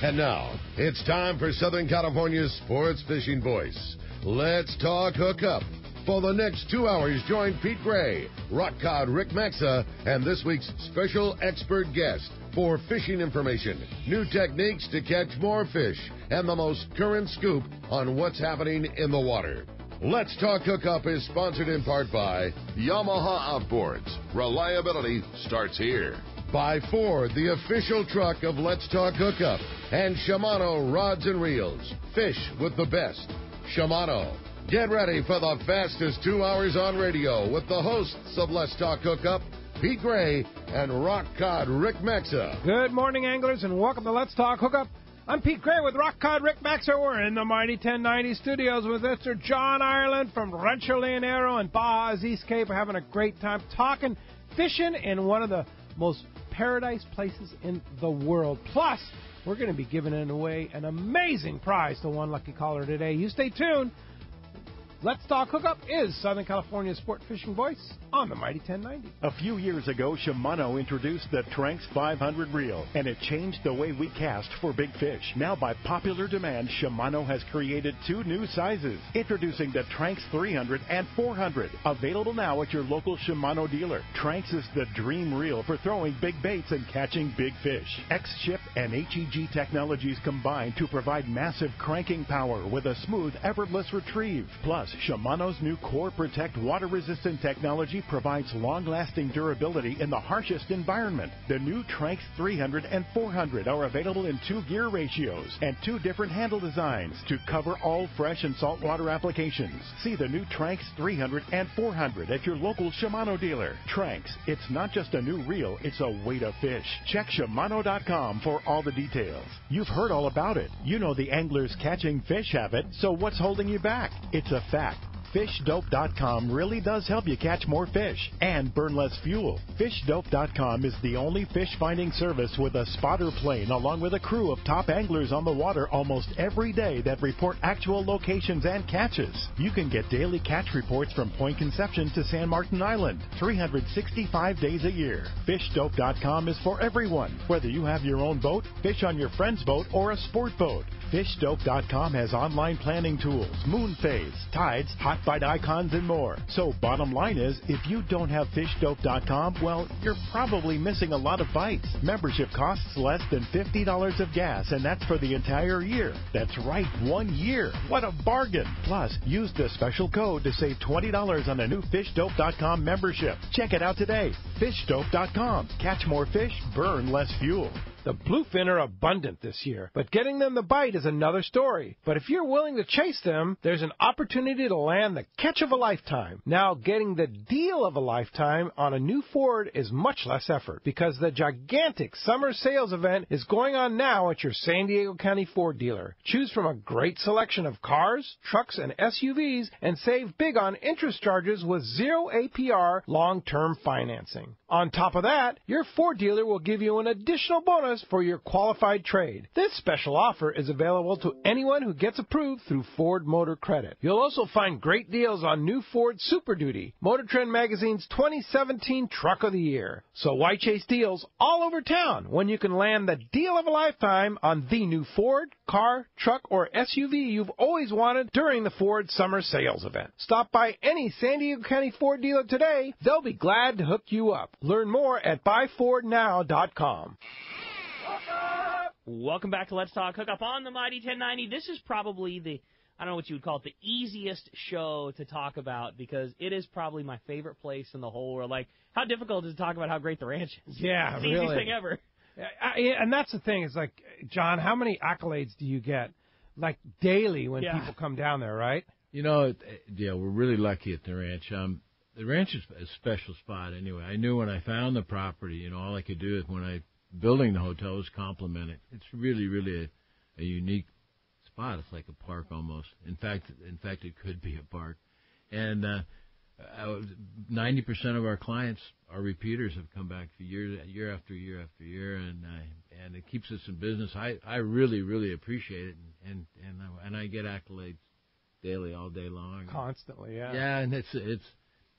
And now, it's time for Southern California's sports fishing voice. Let's talk hookup. For the next 2 hours, join Pete Gray, rock cod Rick Maxa, and this week's special expert guest for fishing information, new techniques to catch more fish, and the most current scoop on what's happening in the water. Let's Talk Hookup is sponsored in part by Yamaha Outboards. Reliability starts here. By Ford, the official truck of Let's Talk Hookup. And Shimano Rods and Reels. Fish with the best. Shimano. Get ready for the fastest 2 hours on radio with the hosts of Let's Talk Hookup, Pete Gray and rock cod Rick Maxa. Good morning, anglers, and welcome to Let's Talk Hookup. I'm Pete Gray with rock cod Rick Maxa. We're in the mighty 1090 studios with Mr. John Ireland from Rancho, Leonero, and Baja's East Cape. We're having a great time talking fishing in one of the most paradise places in the world. Plus, we're going to be giving away an amazing prize to one lucky caller today. You stay tuned. Let's Talk Hookup is Southern California's sport fishing voice on the mighty 1090. A few years ago, Shimano introduced the Tranx 500 reel, and it changed the way we cast for big fish. Now, by popular demand, Shimano has created two new sizes. Introducing the Tranx 300 and 400, available now at your local Shimano dealer. Tranx is the dream reel for throwing big baits and catching big fish. X-Ship and HEG technologies combine to provide massive cranking power with a smooth, effortless retrieve. Plus, Shimano's new Core Protect water-resistant technology provides long-lasting durability in the harshest environment. The new Tranx 300 and 400 are available in 2 gear ratios and 2 different handle designs to cover all fresh and saltwater applications. See the new Tranx 300 and 400 at your local Shimano dealer. Tranx, it's not just a new reel, it's a way to fish. Check Shimano.com for all the details. You've heard all about it. You know the angler's catching fish habit, so what's holding you back? It's a fact. FishDope.com really does help you catch more fish and burn less fuel. FishDope.com is the only fish finding service with a spotter plane along with a crew of top anglers on the water almost every day that report actual locations and catches. You can get daily catch reports from Point Conception to San Martin Island, 365 days a year. FishDope.com is for everyone, whether you have your own boat, fish on your friend's boat, or a sport boat. FishDope.com has online planning tools, moon phase, tides, hot bite icons, and more. So bottom line is, if you don't have FishDope.com, well, you're probably missing a lot of bites. Membership costs less than $50 of gas, and that's for the entire year. That's right, 1 year. What a bargain. Plus, use the special code to save $20 on a new FishDope.com membership. Check it out today. FishDope.com. Catch more fish, burn less fuel. The bluefin are abundant this year, but getting them to bite is another story. But if you're willing to chase them, there's an opportunity to land the catch of a lifetime. Now, getting the deal of a lifetime on a new Ford is much less effort because the gigantic summer sales event is going on now at your San Diego County Ford dealer. Choose from a great selection of cars, trucks, and SUVs and save big on interest charges with 0 APR long-term financing. On top of that, your Ford dealer will give you an additional bonus for your qualified trade. This special offer is available to anyone who gets approved through Ford Motor Credit. You'll also find great deals on new Ford Super Duty, Motor Trend Magazine's 2017 Truck of the Year. So why chase deals all over town when you can land the deal of a lifetime on the new Ford, car, truck, or SUV you've always wanted during the Ford Summer Sales Event? Stop by any San Diego County Ford dealer today. They'll be glad to hook you up. Learn more at buyfordnow.com. Welcome back to Let's Talk Hookup on the Mighty 1090. This is probably I don't know what you would call it, the easiest show to talk about because it is probably my favorite place in the whole world. Like, how difficult is it to talk about how great the ranch is? Yeah, it's the really. easiest thing ever. And that's the thing. It's like, John, how many accolades do you get, like, daily when people come down there, right? You know, yeah, we're really lucky at the ranch. The ranch is a special spot anyway. I knew when I found the property, you know, all I could do is when I building the hotel was compliment it. It's really, really a unique spot. It's like a park almost. In fact, it could be a park. And 90% of our clients, our repeaters, have come back for year after year after year, and it keeps us in business. I really, really appreciate it, and I get accolades daily, all day long, constantly. Yeah. Yeah, and it's.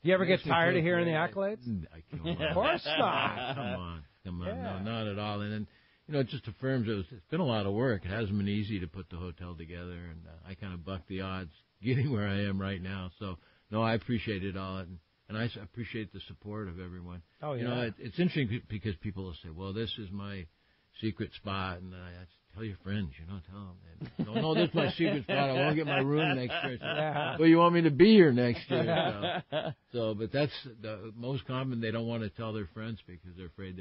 You ever get tired of hearing the accolades? Come on. Of course not. Come on. Yeah. No, not at all. And then, it just affirms it's been a lot of work. It hasn't been easy to put the hotel together, and I kind of bucked the odds getting where I am right now. So, no, I appreciate it all, and I appreciate the support of everyone. Oh, yeah. It's interesting because people will say, well, this is my secret spot, and I tell your friends, tell them. No, this is my secret spot. I won't get my room next year. Yeah. Well, you want me to be here next year. But that's the most common. They don't want to tell their friends because they're afraid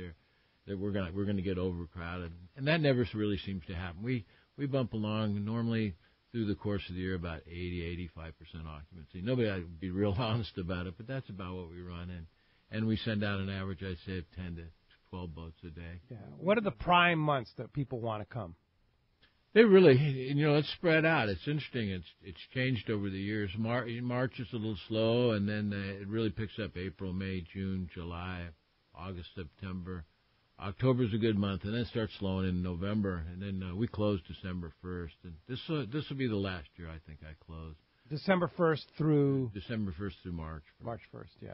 that we're gonna get overcrowded, and that never really seems to happen. We bump along normally through the course of the year about 85% occupancy. Nobody would be real honest about it, but that's about what we run in, and we send out an average, I'd say, of 10 to 12 boats a day. Yeah. What are the prime months that people want to come? They really, it's spread out. It's interesting. It's changed over the years. March is a little slow, and then it really picks up April, May, June, July, August, September. October's a good month, and then it starts slowing in November, and then we close December 1st. And this will be the last year I think I close. December 1st through December 1st through March. March 1st, yeah.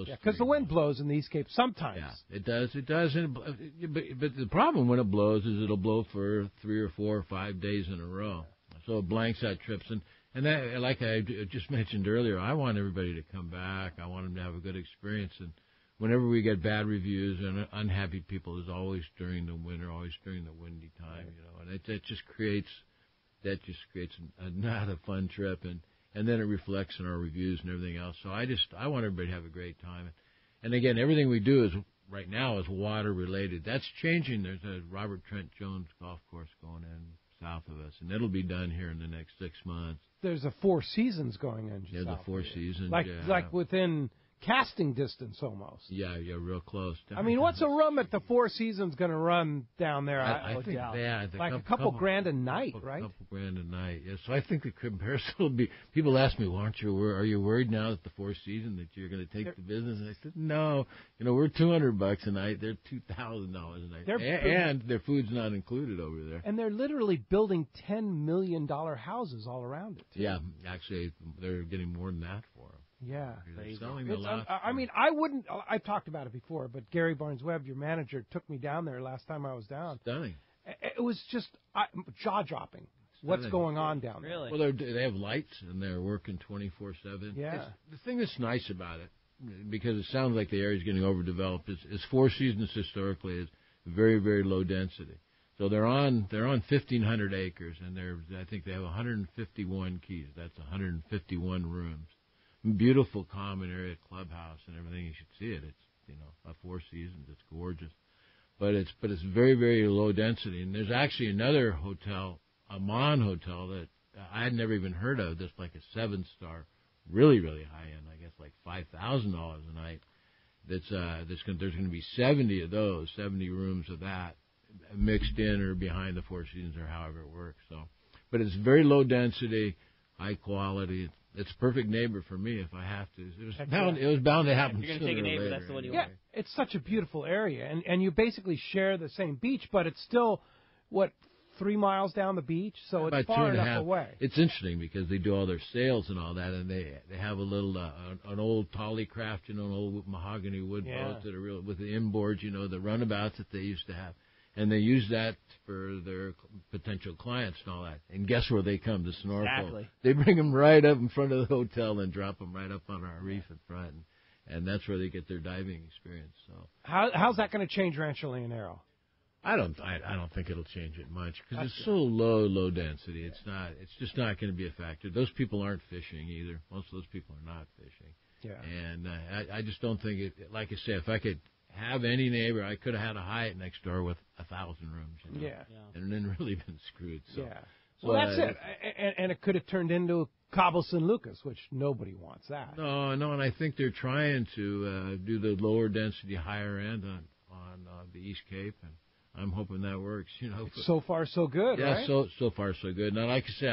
Yeah, because the wind blows in the East Cape sometimes. Yeah, it does. But the problem when it blows is it'll blow for 3 or 4 or 5 days in a row. So it blanks out trips. And that, like I just mentioned earlier, I want everybody to come back. I want them to have a good experience. And whenever we get bad reviews and unhappy people, is always during the winter, always during the windy time, And it just creates not a fun trip. And then it reflects in our reviews and everything else. So I want everybody to have a great time. And again, everything we do right now is water related. That's changing. There's a Robert Trent Jones golf course going in south of us, and it'll be done here in the next 6 months. There's a Four Seasons going in. Yeah, the Four Seasons. Like within casting distance almost. Yeah, real close. I mean, what's a room at the Four Seasons going to run down there? I think like a couple grand a night, right? A couple grand a night. Yeah. So I think the comparison will be. People ask me, "Well, are you worried now at the Four Seasons that you're going to take the business?" And I said, "No. We're $200 a night. They're $2,000 a night, and their food's not included over there." And they're literally building $10 million houses all around it. Too. Yeah, actually, they're getting more than that for them. Yeah. I mean, I wouldn't. I've talked about it before, but Gary Barnes-Webb, your manager, took me down there last time I was down. Stunning. It was just jaw-dropping. What's going on down there? Really? Well, they have lights, and they're working 24/7. Yeah. The thing that's nice about it, because it sounds like the area's getting overdeveloped, is Four Seasons historically is very, very low density. So they're on 1,500 acres, and I think they have 151 keys. That's 151 rooms. Beautiful common area clubhouse and everything. You should see it. It's a Four Seasons. It's gorgeous, but it's very, very low density. And there's actually another hotel, a Mon Hotel, that I had never even heard of. That's like a 7-star, really, really high end. I guess like $5,000 a night. There's going to be 70 of those, 70 rooms of that mixed in or behind the Four Seasons or however it works. So, but it's very low density, high quality. It's a perfect neighbor for me if I have to. It was bound to happen. If you're going to take a neighbor, that's the one you want. Yeah, it's such a beautiful area, and you basically share the same beach, but it's still 3 miles down the beach, so it's far enough away. It's interesting because they do all their sales and all that, and they have a little an old Tollycraft, an old mahogany wood boat that are real with the inboards, the runabouts that they used to have. And they use that for their potential clients and all that. And guess where they come to snorkel? Exactly. They bring them right up in front of the hotel and drop them right up on our reef in front. And that's where they get their diving experience. So how's that going to change Rancho Leonero? I don't think it'll change it much because it's so low density. It's just not going to be a factor. Those people aren't fishing either. Most of those people are not fishing. Yeah. And I just don't think it. Like I say, if I could have any neighbor, I could have had a Hyatt next door with 1,000 rooms. Yeah. And then really been screwed. So. Yeah. Well, that's it. And it could have turned into Cabo San Lucas, which nobody wants that. No, and I think they're trying to do the lower density, higher end on the East Cape, and I'm hoping that works. So far, so good. Yeah, right? so far, so good. Now, like I say,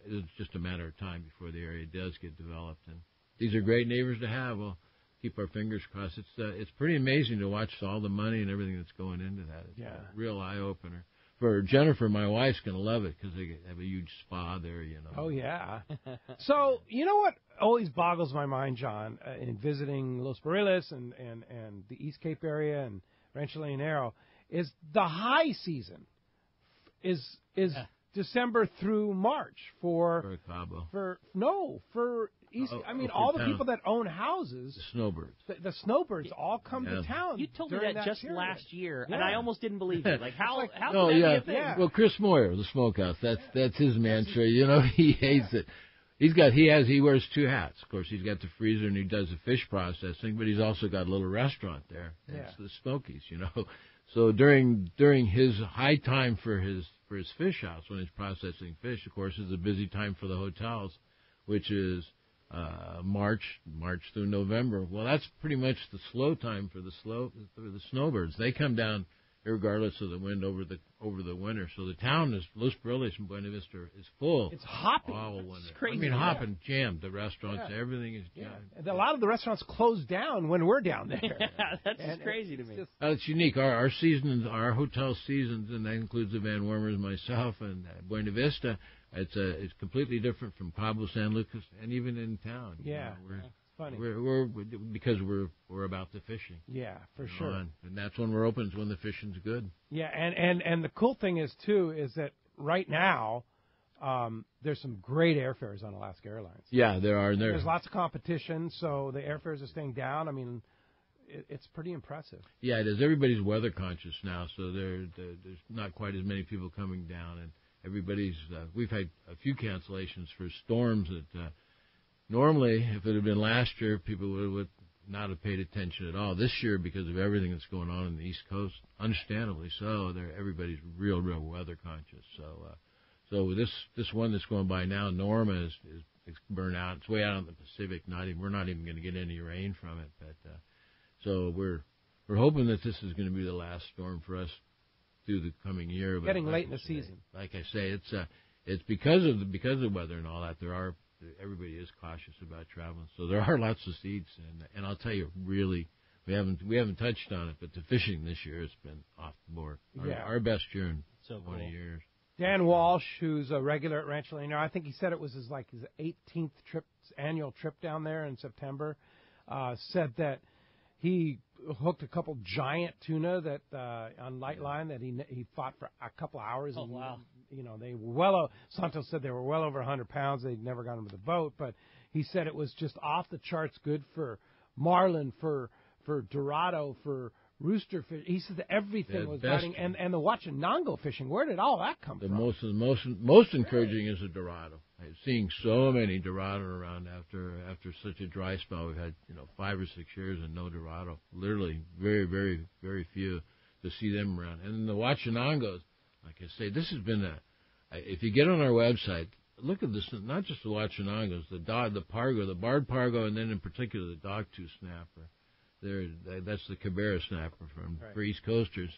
it's just a matter of time before the area does get developed, and these are great neighbors to have. We'll keep our fingers crossed. It's pretty amazing to watch all the money and everything that's going into that. It's a real eye opener. For Jennifer, my wife's going to love it because they have a huge spa there, Oh, yeah. So, you know what always boggles my mind, John, in visiting Los Barriles and the East Cape area and Rancho Leonero, is the high season is December through March for Cabo. For East. I mean, for all the town. people that own houses, The snowbirds. the snowbirds all come to town. You told me during that just period. last year, Yeah. and I almost didn't believe it. Like, how No, could that yeah. be a thing? Yeah. Well, Chris Moyer, the smokehouse. That's his mantra. You know, he hates it. He wears two hats. Of course, he's got the freezer and he does the fish processing, but he's also got a little restaurant there. It's the Smokies, you know. So during his high time for his fish house when he's processing fish, of course, is a busy time for the hotels, which is March through November. Well, that's pretty much the slow time for the snowbirds. They come down regardless of the wind over the winter. So the town is Los Barriles and Buena Vista is full. It's hopping. All winter. It's crazy. I mean, hopping, jammed. The restaurants, everything is jammed. And a lot of the restaurants close down when we're down there. Yeah, that's just crazy to me. It's unique. Our seasons, our hotel seasons, and that includes the Van Wormers, myself, and Buena Vista. It's completely different from Cabo San Lucas and even in town. Yeah, you know, it's funny. We're because we're about the fishing. Yeah, for sure. And that's when we're open. It's when the fishing's good. Yeah, and the cool thing is too is that right now there's some great airfares on Alaska Airlines. Yeah, there are. There's lots of competition, so the airfares are staying down. I mean, it's pretty impressive. Yeah, it is. Everybody's weather conscious now, so there's not quite as many people coming down, and everybody's. We've had a few cancellations for storms that normally, if it had been last year, people would not have paid attention at all. This year, because of everything that's going on in the East Coast, understandably so, everybody's real weather conscious. So this one that's going by now, Norma, is burnt out. It's way out in the Pacific. We're not even going to get any rain from it. But so we're hoping that this is going to be the last storm for us through the coming year. But Getting late in the season. Like I say, it's because of the weather and all that. Everybody is cautious about traveling, so there are lots of seats, and I'll tell you, really, we haven't touched on it, but the fishing this year has been off the board. Our best year in 20 years. Dan Walsh, who's a regular at Rancho Leonero, I think he said it was his 18th annual trip down there in September, said that he hooked a couple giant tuna that on light line that he fought for a couple hours. Oh, wow. You know, they were Santos said they were well over 100 pounds. They'd never got them with a boat, but he said it was just off the charts good for marlin, for dorado, for rooster fish. He said that everything was biting, and the Huachinango fishing. Where did all that come from? The most encouraging is the dorado. Seeing so many dorado around after such a dry spell. We've had 5 or 6 years and no dorado. Literally, very, very, very few to see them around. And the Huachinangos, like I say, this has been if you get on our website, look at this. Not just the Huachinangos, the pargo, the barred pargo, and then in particular the dogtooth snapper. That's the Cabrera snapper for East Coasters.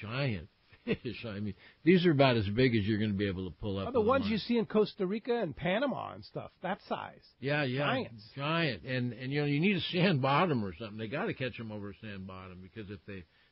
Giant fish. I mean, these are about as big as you're going to be able to pull up. The ones you see in Costa Rica and Panama and stuff, that size. Yeah. Giants. Giant. And you need a sand bottom or something. They got to catch them over a sand bottom, because if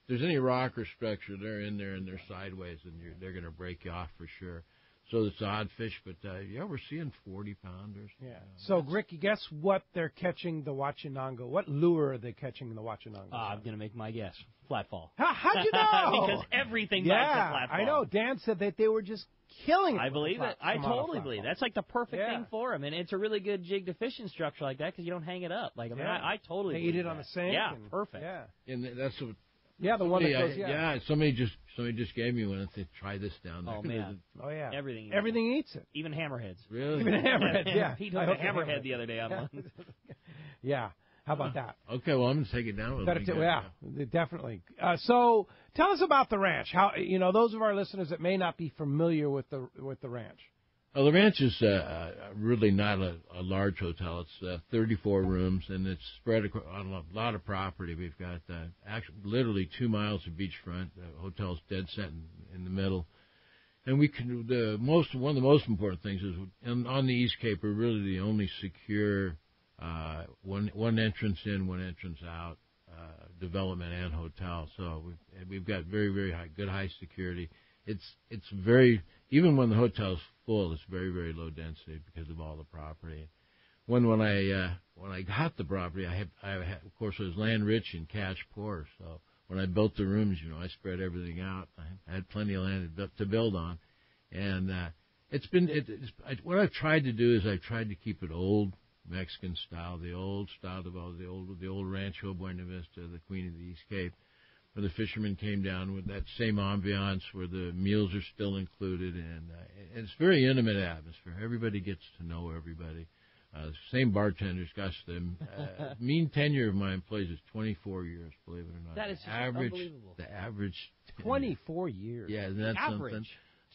there's any rock or structure, they're in there and they're sideways, and they're going to break you off for sure. So it's odd fish, but we're seeing 40-pounders. Yeah. So, Rick, guess what they're catching the Huachinango? What lure are they catching the Huachinango? I'm going to make my guess. Flatfall. How'd you know? Because everything bites at flatfall. I know. Dan said that they were just killing it. I believe it. I totally believe it. That's like the perfect thing for them, and it's a really good jig to fishing structure like that because you don't hang it up. Like I totally. They eat it on the sink. Yeah, perfect. Yeah. And that's what. Yeah, the one that goes. Somebody just gave me one and said, "Try this down there." Oh man! Oh yeah! Everything eats it. Even hammerheads. Really? Even hammerheads. Yeah. He took a hammerhead the other day on one. Yeah. How about that? Okay, well, I'm going to take it down with me. Definitely. So tell us about the ranch. How those of our listeners that may not be familiar with the ranch. Well, the ranch is really not a large hotel. It's 34 rooms, and it's spread on a lot of property. We've got actually literally 2 miles of beachfront. The hotel's dead set in the middle. And one of the most important things is on the East Cape, we're really the only secure one entrance in, one entrance out development and hotel. So we've got very, very high security. It's very, even when the hotel's full, it's very, very low density because of all the property. When I got the property, I of course, it was land rich and cash poor. So when I built the rooms, I spread everything out. I had plenty of land to build on, and what I've tried to do is I've tried to keep it old Mexican style, the old style of all the old Rancho, Buena Vista, the Queen of the East Cape, where the fishermen came down with that same ambiance, where the meals are still included, and it's very intimate atmosphere. Everybody gets to know everybody. Same bartenders, gosh, the mean tenure of my employees is 24 years, believe it or not. That is just unbelievable. The average 24 years. Yeah, isn't that average. Something?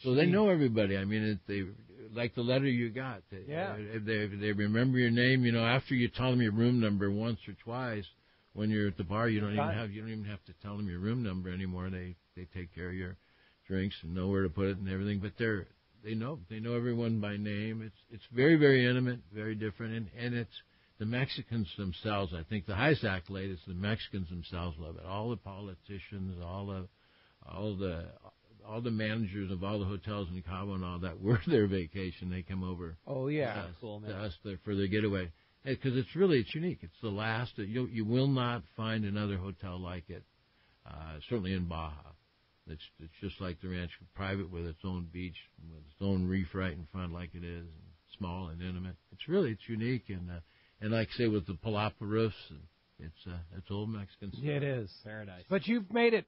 So they know everybody. I mean, they like the letter you got. They remember your name. After you tell them your room number once or twice, when you're at the bar, you don't even have to tell them your room number anymore. They take care of your drinks and know where to put it and everything. But they know everyone by name. It's very, very intimate, very different, and it's the Mexicans themselves. I think the highest accolade is the Mexicans themselves love it. All the politicians, all the managers of all the hotels in Cabo and all that were their vacation. They come over. Oh yeah, to us for their getaway, because it's unique. It's the last. You will not find another hotel like it. Certainly in Baja. It's just like the Rancho, private with its own beach, with its own reef right in front, like it is, and small and intimate. It's unique, and like I say, with the palapa roofs, it's old Mexican style. Yeah, it is paradise. But you've made it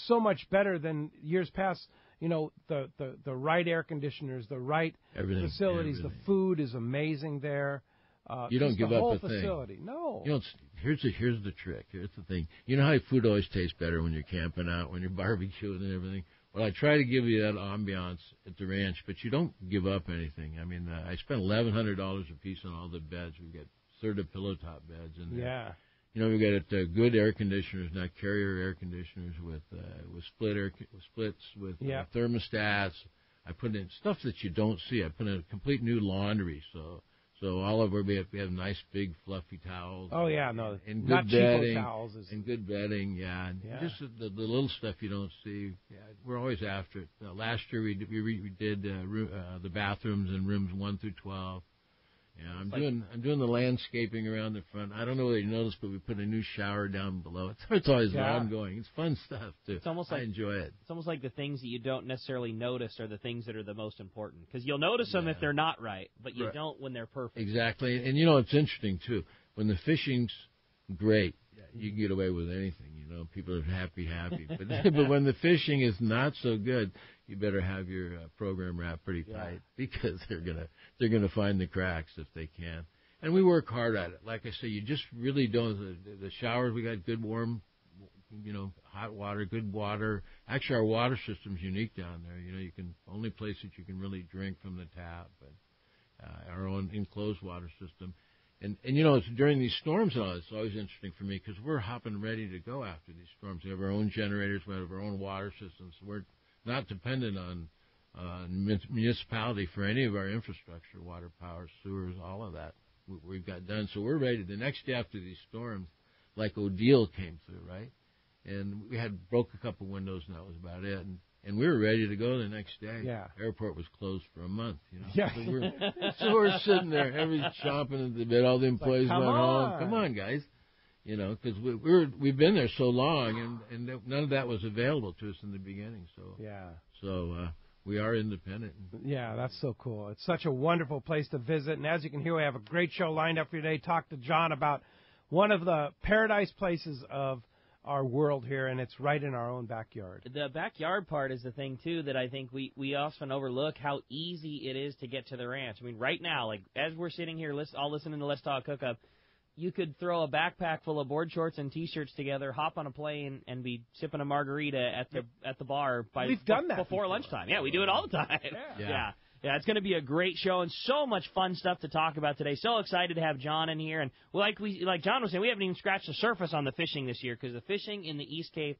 so much better than years past. The right air conditioners, the right facilities, everything. The food is amazing there. You don't give the up whole a facility. thing. No. Here's the trick. Here's the thing. You know how food always tastes better when you're camping out, when you're barbecuing and everything? Well, I try to give you that ambiance at the ranch, but you don't give up anything. I mean, I spent $1,100 a piece on all the beds. We've got Serta pillow top beds in there. Yeah. We've got good air conditioners, not Carrier air conditioners with splits, with thermostats. I put in stuff that you don't see. I put in a complete new laundry, so all over we have nice big fluffy towels. Oh yeah, no, and not good bedding, cheapo towels. And good bedding, and just the little stuff you don't see. Yeah, we're always after it. Last year we did the bathrooms in rooms 1 through 12. Yeah, I'm doing the landscaping around the front. I don't know whether you noticed, but we put a new shower down below. It's always ongoing. It's fun stuff too. It's almost like, I enjoy it. It's almost like the things that you don't necessarily notice are the things that are the most important, because you'll notice them if they're not right, but you don't when they're perfect. Exactly, and it's interesting too. When the fishing's great, you can get away with anything. People are happy. But when the fishing is not so good, you better have your program wrapped pretty tight, because they're gonna find the cracks if they can. And we work hard at it. Like I say, you just really don't. The showers, we got good warm, hot water, good water. Actually, our water system's unique down there. You can only place that you can really drink from the tap, but our own enclosed water system. And it's during these storms and all, it's always interesting for me, because we're hopping ready to go after these storms. We have our own generators, we have our own water systems. We're not dependent on municipality for any of our infrastructure, water, power, sewers, all of that we've got done. So we're ready. The next day after these storms, like Odile came through, right? And we broke a couple windows, and that was about it. And we were ready to go the next day. Yeah. Airport was closed for a month. Yeah. So we're sitting there, everybody's chomping at the bit. All the employees went home. Come on, guys. Because we've been there so long, and none of that was available to us in the beginning. So we are independent. Yeah, that's so cool. It's such a wonderful place to visit. And as you can hear, we have a great show lined up for you today. Talk to John about one of the paradise places of our world here, and it's right in our own backyard. The backyard part is the thing, too, that I think we often overlook, how easy it is to get to the ranch. I mean, right now, like as we're sitting here all listening to Let's Talk Hookup, you could throw a backpack full of board shorts and T-shirts together, hop on a plane, and be sipping a margarita at the bar We've done that before lunchtime. Yeah, we do it all the time. Yeah, it's going to be a great show and so much fun stuff to talk about today. So excited to have John in here. And like John was saying, we haven't even scratched the surface on the fishing this year, because the fishing in the East Cape,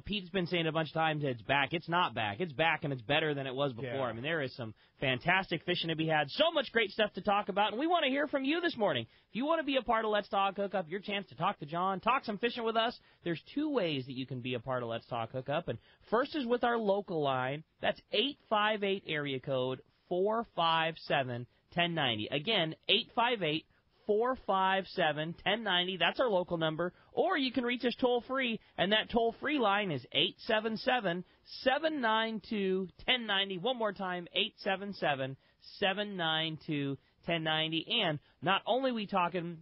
Pete's been saying a bunch of times it's back. It's not back. It's back, and it's better than it was before. Yeah. I mean, there is some fantastic fishing to be had. So much great stuff to talk about, and we want to hear from you this morning. If you want to be a part of Let's Talk Hookup, your chance to talk to John, talk some fishing with us, there's 2 ways that you can be a part of Let's Talk Hookup. And first is with our local line. That's 858 area code 457-1090. Again, 855-457-1090. That's our local number. Or you can reach us toll-free, and that toll-free line is 877-792-1090. One more time, 877-792-1090. And not only are we talking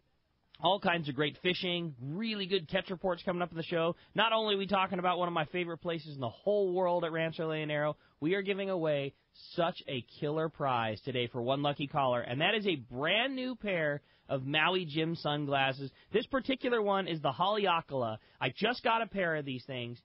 all kinds of great fishing, really good catch reports coming up in the show. Not only are we talking about one of my favorite places in the whole world at Rancho Leonero, we are giving away such a killer prize today for one lucky caller, and that is a brand new pair of Maui Jim sunglasses. This particular one is the Haleakala. I just got a pair of these things.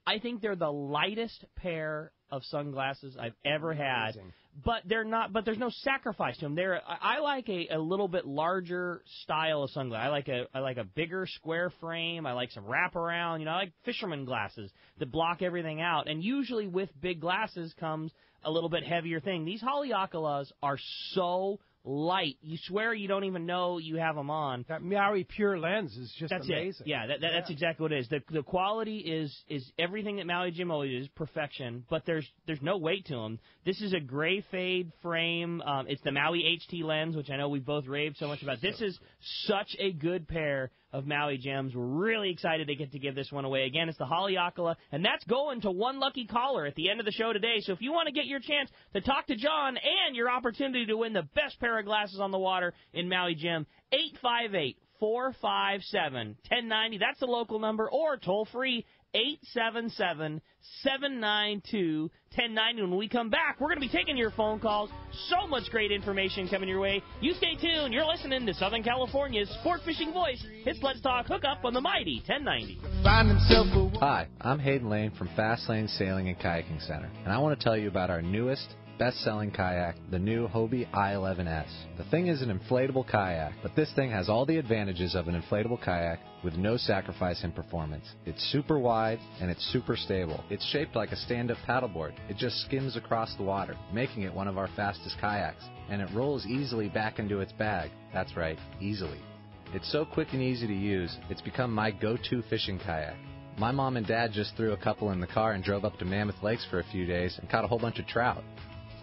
I think they're the lightest pair of sunglasses I've ever had. But they're not. But there's no sacrifice to them. I like a little bit larger style of sunglasses. I like a bigger square frame. I like some wraparound. I like fisherman glasses that block everything out. And usually with big glasses comes a little bit heavier thing. These Haleakalas are so light. You swear you don't even know you have them on. That Maui Pure lens is just amazing. It. Yeah, that's exactly what it is. The quality is everything that Maui Jim always is, perfection, but there's no weight to them. This is a gray fade frame. It's the Maui HT lens, which I know we've both raved so much about. This is such a good pair of Maui Gems. We're really excited to get to give this one away. Again, it's the Haleakala, and that's going to one lucky caller at the end of the show today. So if you want to get your chance to talk to John and your opportunity to win the best pair of glasses on the water in Maui Gem, 858-457-1090. That's the local number, or toll-free 877-792-1090. When we come back, we're going to be taking your phone calls. So much great information coming your way. You stay tuned. You're listening to Southern California's sport fishing voice. It's Let's Talk Hookup on the Mighty 1090. Hi, I'm Hayden Lane from Fast Lane Sailing and Kayaking Center, and I want to tell you about our newest, best-selling kayak, the new Hobie I-11S. The thing is an inflatable kayak, but this thing has all the advantages of an inflatable kayak with no sacrifice in performance. It's super wide and it's super stable. It's shaped like a stand-up paddleboard. It just skims across the water, making it one of our fastest kayaks. And it rolls easily back into its bag. That's right, easily. It's so quick and easy to use, it's become my go-to fishing kayak. My mom and dad just threw a couple in the car and drove up to Mammoth Lakes for a few days and caught a whole bunch of trout.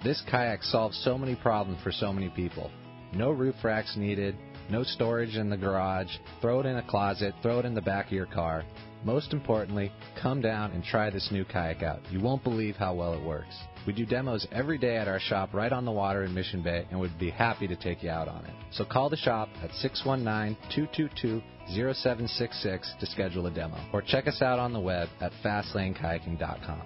This kayak solves so many problems for so many people. No roof racks needed, no storage in the garage, throw it in a closet, throw it in the back of your car. Most importantly, come down and try this new kayak out. You won't believe how well it works. We do demos every day at our shop right on the water in Mission Bay, and would be happy to take you out on it. So call the shop at 619-222-0766 to schedule a demo, or check us out on the web at fastlanekayaking.com.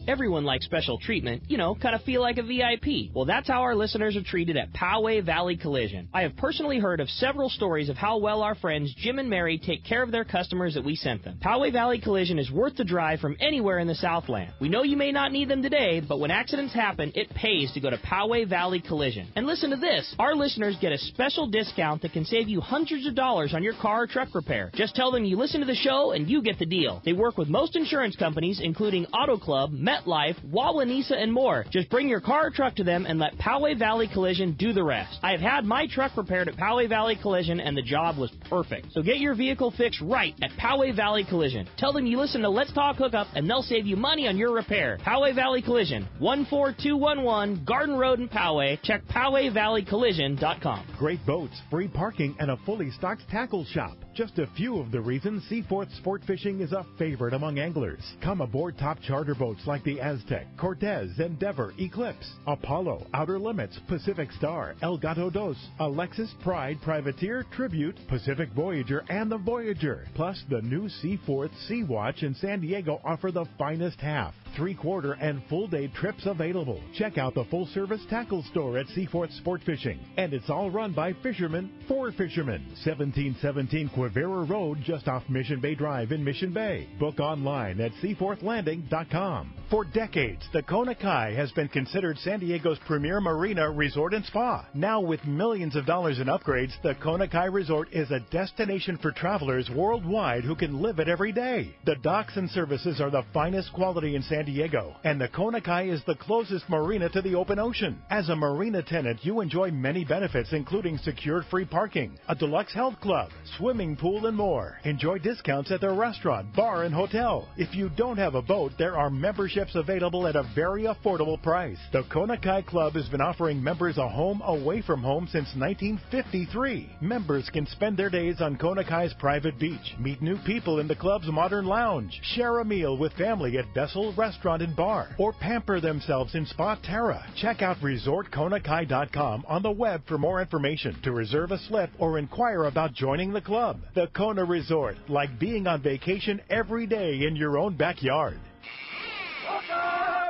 Everyone likes special treatment, kind of feel like a VIP. Well, that's how our listeners are treated at Poway Valley Collision. I have personally heard of several stories of how well our friends Jim and Mary take care of their customers that we sent them. Poway Valley Collision is worth the drive from anywhere in the Southland. We know you may not need them today, but when accidents happen, it pays to go to Poway Valley Collision. And listen to this. Our listeners get a special discount that can save you hundreds of dollars on your car or truck repair. Just tell them you listen to the show and you get the deal. They work with most insurance companies, including Auto Club, MetLife, Wawanesa, and more. Just bring your car or truck to them and let Poway Valley Collision do the rest. I have had my truck repaired at Poway Valley Collision, and the job was perfect. So get your vehicle fixed right at Poway Valley Collision. Tell them you listen to Let's Talk Hookup, and they'll save you money on your repair. Poway Valley Collision, 14211 Garden Road in Poway. Check PowayValleyCollision.com. Great boats, free parking, and a fully stocked tackle shop. Just a few of the reasons Seaforth Sport Fishing is a favorite among anglers. Come aboard top charter boats like the Aztec, Cortez, Endeavor, Eclipse, Apollo, Outer Limits, Pacific Star, El Gato Dos, Alexis, Pride, Privateer, Tribute, Pacific Voyager, and the Voyager. Plus, the new Seaforth Sea Watch in San Diego offer the finest half, 3/4, and full-day trips available. Check out the full-service tackle store at Seaforth Sport Fishing. And it's all run by fishermen for fishermen. 1717 Quivira Road, just off Mission Bay Drive in Mission Bay. Book online at seaforthlanding.com. For decades, the Kona Kai has been considered San Diego's premier marina, resort, and spa. Now, with millions of dollars in upgrades, the Kona Kai Resort is a destination for travelers worldwide who can live it every day. The docks and services are the finest quality in San Diego, and the Kona Kai is the closest marina to the open ocean. As a marina tenant, you enjoy many benefits, including secured free parking, a deluxe health club, swimming pool, and more. Enjoy discounts at their restaurant, bar, and hotel. If you don't have a boat, there are membership memberships available at a very affordable price. The Kona Kai Club has been offering members a home away from home since 1953. Members can spend their days on Kona Kai's private beach, meet new people in the club's modern lounge, share a meal with family at Bessel Restaurant and Bar, or pamper themselves in Spa Terra. Check out ResortKonakai.com on the web for more information, to reserve a slip, or inquire about joining the club. The Kona Resort, like being on vacation every day in your own backyard.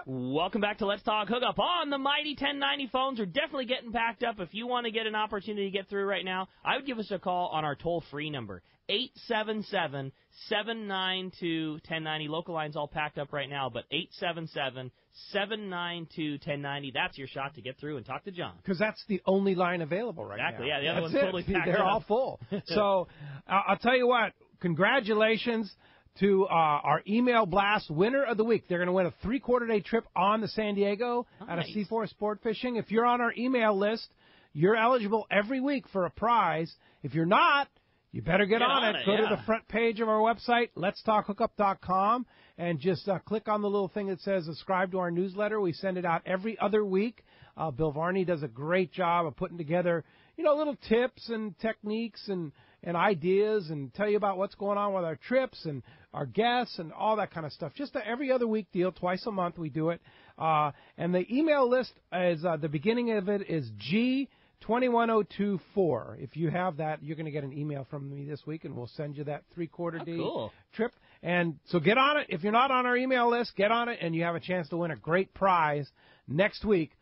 Welcome back to Let's Talk Hookup on the Mighty 1090. Phones are definitely getting packed up. If you want to get an opportunity to get through right now, I would give us a call on our toll-free number, 877-792-1090. Local line's all packed up right now, but 877-792-1090. That's your shot to get through and talk to John. Because that's the only line available right exactly, now. Yeah, the other that's one's totally packed They're up. all full. So I'll tell you what, congratulations to our email blast winner of the week. They're going to win a 3-quarter-day trip on the San Diego out of C4 Sport Fishing. If you're on our email list, you're eligible every week for a prize. If you're not, you better get on it. Go to the front page of our website, letstalkhookup.com, and just click on the little thing that says subscribe to our newsletter. We send it out every other week. Bill Varney does a great job of putting together, little tips and techniques and ideas, and tell you about what's going on with our trips and our guests and all that kind of stuff. Just every other week deal, twice a month we do it. And the email list is, the beginning of it is G21024. If you have that, you're going to get an email from me this week, and we'll send you that 3-quarter-day trip. And so get on it. If you're not on our email list, get on it, and you have a chance to win a great prize next week.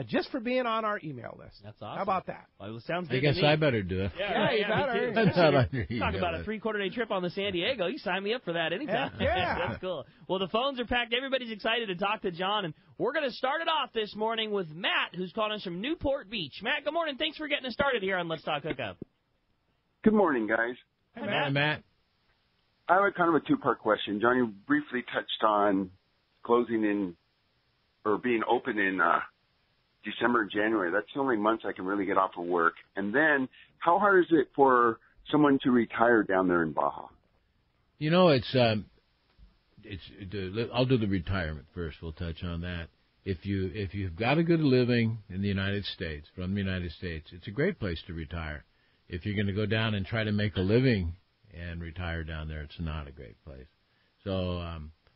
Just for being on our email list. That's awesome. How about that? Well, it sounds good I guess to me. I better do it. Yeah, you better. That's not on your email. Talk about a 3-quarter-day trip on the San Diego. You sign me up for that anytime. Yeah. That's cool. Well, the phones are packed. Everybody's excited to talk to John, and we're going to start it off this morning with Matt, who's calling us from Newport Beach. Matt, good morning. Thanks for getting us started here on Let's Talk Hookup. Good morning, guys. Hi, Matt. I have a kind of a 2-part question. John, you briefly touched on closing in or being open in December and January. That's the only months I can really get off of work. And then, how hard is it for someone to retire down there in Baja? I'll do the retirement first. We'll touch on that. If you've got a good living in the United States, from the United States, it's a great place to retire. If you're going to go down and try to make a living and retire down there, it's not a great place. So,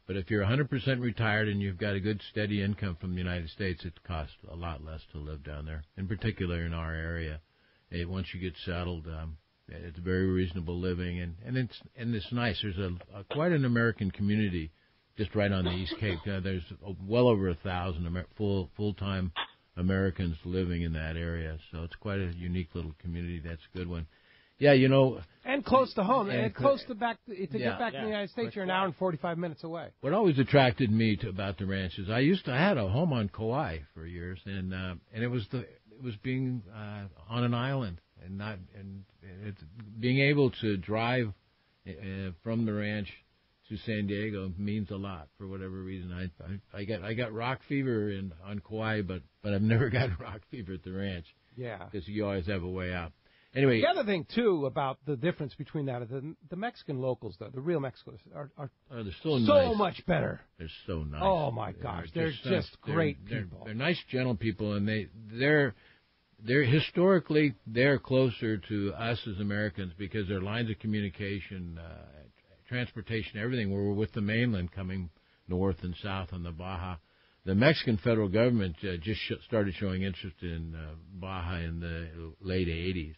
but if you're 100% retired and you've got a good steady income from the United States, it costs a lot less to live down there, in particular in our area. Once you get settled, it's very reasonable living, and it's nice. There's quite an American community just right on the East Cape. There's well over 1,000 full-time Americans living in that area, so it's quite a unique little community. That's a good one. Yeah, and close to home, and close to get back to the United States. You're an hour and 45 minutes away. What always attracted me about the ranch is I had a home on Kauai for years, and it was being on an island and it's being able to drive from the ranch to San Diego means a lot for whatever reason. I got rock fever on Kauai, but I've never got rock fever at the ranch. Yeah, because you always have a way out. Anyway, the other thing too about the difference between that is the Mexican locals, though, the real Mexicans are they're so nice. Much better. They're so nice. Oh my gosh, they're just great people. They're nice, gentle people, and they're historically they're closer to us as Americans because their lines of communication, transportation, everything were with the mainland coming north and south on the Baja. The Mexican federal government just started showing interest in Baja in the late 80s.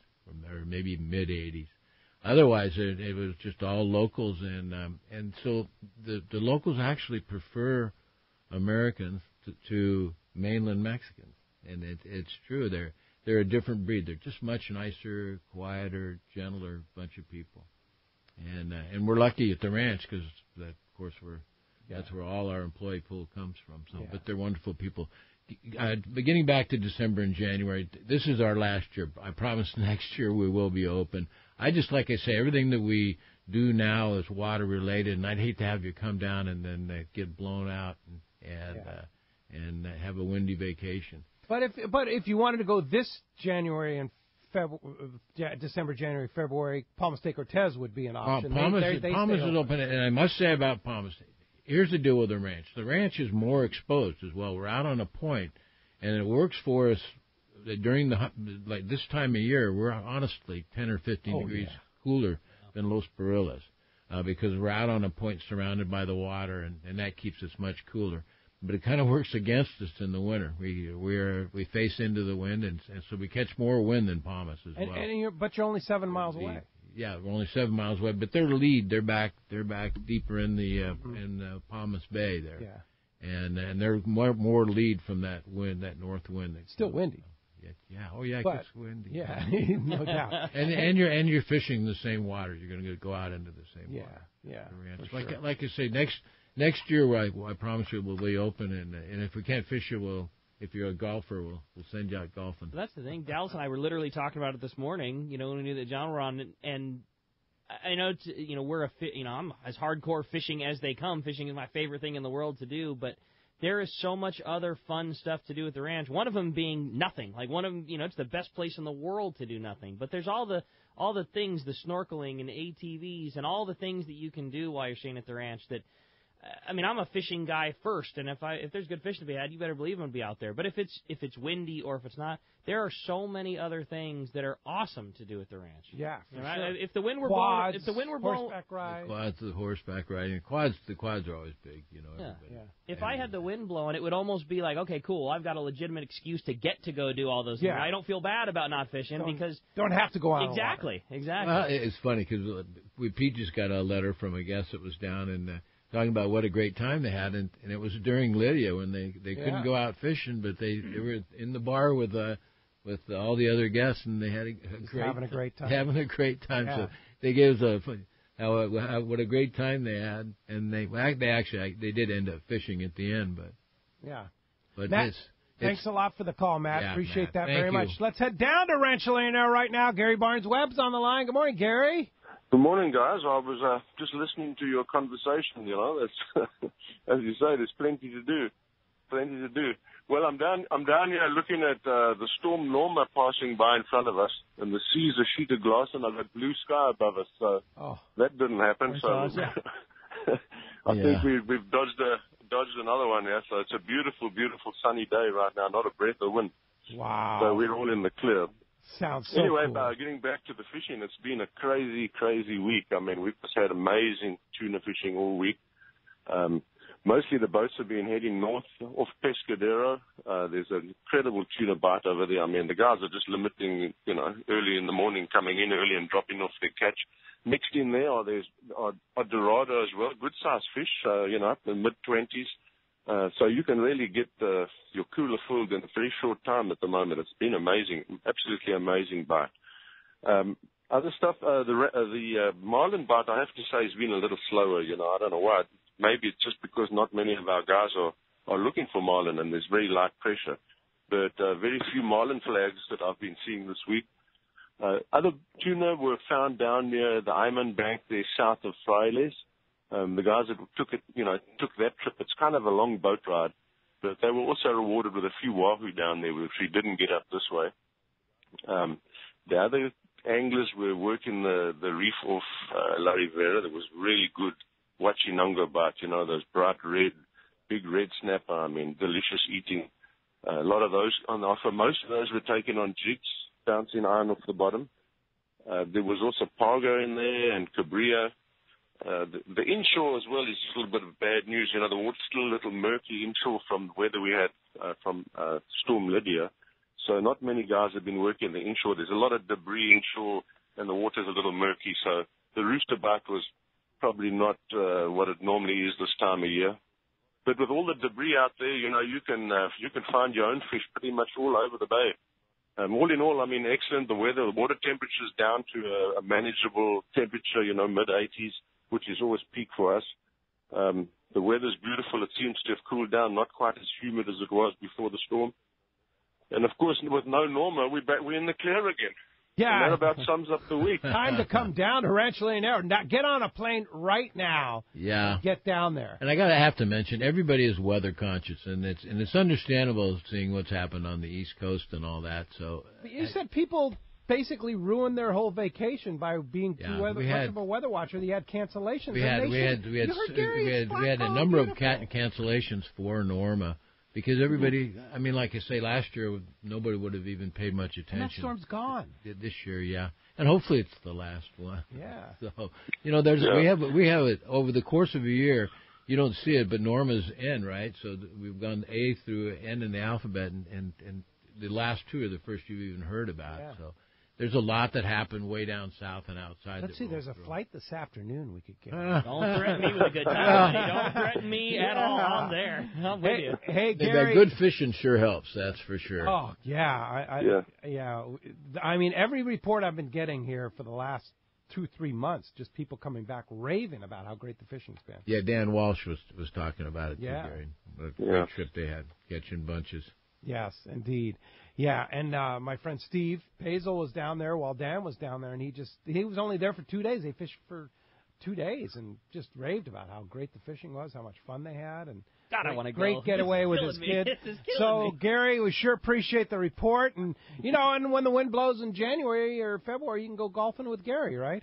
Or maybe mid 80s. Otherwise, it was just all locals, and so the locals actually prefer Americans to mainland Mexicans, and it's true. They're a different breed. They're just much nicer, quieter, gentler bunch of people, and we're lucky at the ranch because of course that's where all our employee pool comes from. So, but they're wonderful people. Beginning back to December and January, this is our last year. I promise next year we will be open. Like I say, everything that we do now is water related, and I'd hate to have you come down and then get blown out and have a windy vacation. But if you wanted to go this January and December, January, February, Palmas de Cortez would be an option. Palmas is open, and I must say about Palmas, here's the deal with the ranch. The ranch is more exposed as well. We're out on a point, and it works for us during like this time of year. We're honestly 10 or 15 degrees cooler than Los Perillas because we're out on a point surrounded by the water, and that keeps us much cooler. But it kind of works against us in the winter. We face into the wind, and so we catch more wind than Palmas as well. But you're only 7 miles away. Yeah, we're only 7 miles away. But their lead, they're back deeper in the Palmas Bay there. Yeah. And they're more lead from that wind, that north wind. Still windy. Yeah. Oh yeah, it gets windy. Yeah, no doubt. And you're fishing the same water. You're going to go out into the same water. Yeah. Like I say, next year I promise you we'll be open, and if we can't fish you, if you're a golfer, we'll send you out golfing. Well, that's the thing. Dallas and I were literally talking about it this morning. When we knew that John were on, and I know I'm as hardcore fishing as they come. Fishing is my favorite thing in the world to do, but there is so much other fun stuff to do at the ranch. One of them being nothing. Like one of them, it's the best place in the world to do nothing. But there's all the things, the snorkeling and the ATVs and all the things that you can do while you're staying at the ranch that. I mean, I'm a fishing guy first, and if there's good fish to be had, you better believe I'm going to be out there. But if it's windy or if it's not, there are so many other things that are awesome to do at the ranch. Yeah, sure. If the wind were blowing, horseback ride. The horseback riding. The quads are always big, Yeah. If I had the wind blowing, it would almost be like, okay, cool, I've got a legitimate excuse to get to go do all those things. I don't feel bad about not fishing because don't have to go out. Exactly. Well, it's funny because Pete just got a letter from a guest that was down in. Talking about what a great time they had, and it was during Lydia when they couldn't go out fishing, but they were in the bar with all the other guests, and they had having a great time. Having a great time. Yeah. So they gave us what a great time they had, and they did end up fishing at the end, but yeah. But Matt, thanks a lot for the call, Matt. Yeah, Appreciate Matt. that Thank very you. much. Let's head down to Rancho Leonero right now. Gary Barnes-Webb's on the line. Good morning, Gary. Good morning, guys. I was just listening to your conversation. That's as you say, there's plenty to do. Well, I'm down here looking at the storm Norma passing by in front of us, and the sea's a sheet of glass, and I've got blue sky above us. So that didn't happen. So I think we've dodged another one here. So it's a beautiful, beautiful sunny day right now. Not a breath of wind. Wow. So we're all in the clear. Sounds so anyway, cool. Getting back to the fishing, it's been a crazy, crazy week. I mean, we've just had amazing tuna fishing all week. Mostly the boats have been heading north off Pescadero. There's an incredible tuna bite over there. I mean, the guys are just limiting, early in the morning, coming in early and dropping off their catch. Mixed in there are Dorado as well, good-sized fish, up in the mid-20s. So you can really get your cooler filled in a very short time at the moment. It's been amazing, absolutely amazing bite. Other stuff, the marlin bite, I have to say, has been a little slower. I don't know why. Maybe it's just because not many of our guys are looking for marlin and there's very light pressure. But very few marlin flags that I've been seeing this week. Other tuna were found down near the Iman Bank there south of Frailes. The guys that took that trip, it's kind of a long boat ride, but they were also rewarded with a few wahoo down there, which we didn't get up this way. The other anglers were working the reef off La Rivera. That was really good Huachinango bite, those bright red, big red snapper. I mean, delicious eating. A lot of those on offer. Most of those were taken on jigs, bouncing iron off the bottom. There was also Pargo in there and Cabrillo. The inshore as well is just a little bit of bad news. The water's still a little murky inshore from the weather we had from Storm Lydia. So not many guys have been working the inshore. There's a lot of debris inshore, and the water's a little murky. So the rooster bite was probably not what it normally is this time of year. But with all the debris out there, you can find your own fish pretty much all over the bay. All in all, I mean, excellent. The weather, the water temperature's down to a manageable temperature, mid-80s. Which is always peak for us. The weather's beautiful. It seems to have cooled down, not quite as humid as it was before the storm. And, of course, with no Norma, we're in the clear again. Yeah. And that about sums up the week. Time to come down to Rancho Leonero. Now, get on a plane right now. Yeah. Get down there. And I have to mention, everybody is weather conscious, and it's understandable seeing what's happened on the East Coast and all that. So but you said people basically ruined their whole vacation by being too much of a weather watcher. They had cancellations. We had a number of cancellations for Norma because everybody. I mean, like I say, last year nobody would have even paid much attention. And that storm's gone. This year, yeah, and hopefully it's the last one. Yeah. So we have it over the course of a year. You don't see it, but Norma's N, right? So we've gone A through N in the alphabet, and the last two are the first you've even heard about. Yeah. So there's a lot that happened way down south and outside. Let's see, there's a flight this afternoon we could get. Don't threaten me with a good time. Don't threaten me at all. I'm there. I'm with you. Hey, Gary. That good fishing sure helps, that's for sure. Oh, yeah. I mean, every report I've been getting here for the last 2-3 months, just people coming back raving about how great the fishing's been. Yeah, Dan Walsh was talking about it too, Gary. What a great trip they had, catching bunches. Yes, indeed. Yeah, and my friend Steve Pazel was down there while Dan was down there, and he was only there for 2 days. They fished for 2 days and just raved about how great the fishing was, how much fun they had, and God, I want to go. Great getaway with his kid. So, Gary, we sure appreciate the report. And, and when the wind blows in January or February, you can go golfing with Gary, right?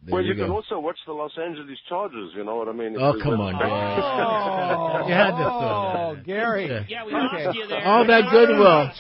Well, you can also watch the Los Angeles Chargers, you know what I mean? Oh, come on, Gary. You had to throw that. Gary. Yeah, we lost you there. All that goodwill.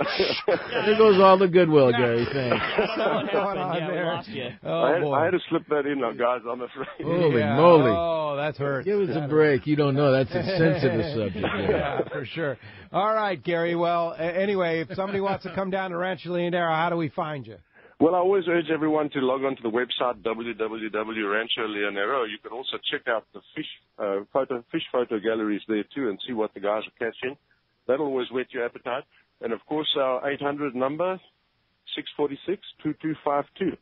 There goes all the goodwill, Gary. Thanks. I don't know what happened. We lost you. I had to slip that in, guys, I'm afraid. Holy moly. Oh, that's hurt. Give us a break. You don't know. That's a sensitive subject. Yeah, for sure. All right, Gary. Well, anyway, if somebody wants to come down to Rancho Leonero, how do we find you? Well, I always urge everyone to log on to the website, www.rancholeonero. You can also check out the fish photo galleries there, too, and see what the guys are catching. That'll always whet your appetite. And, of course, our 800 number, 646-2252.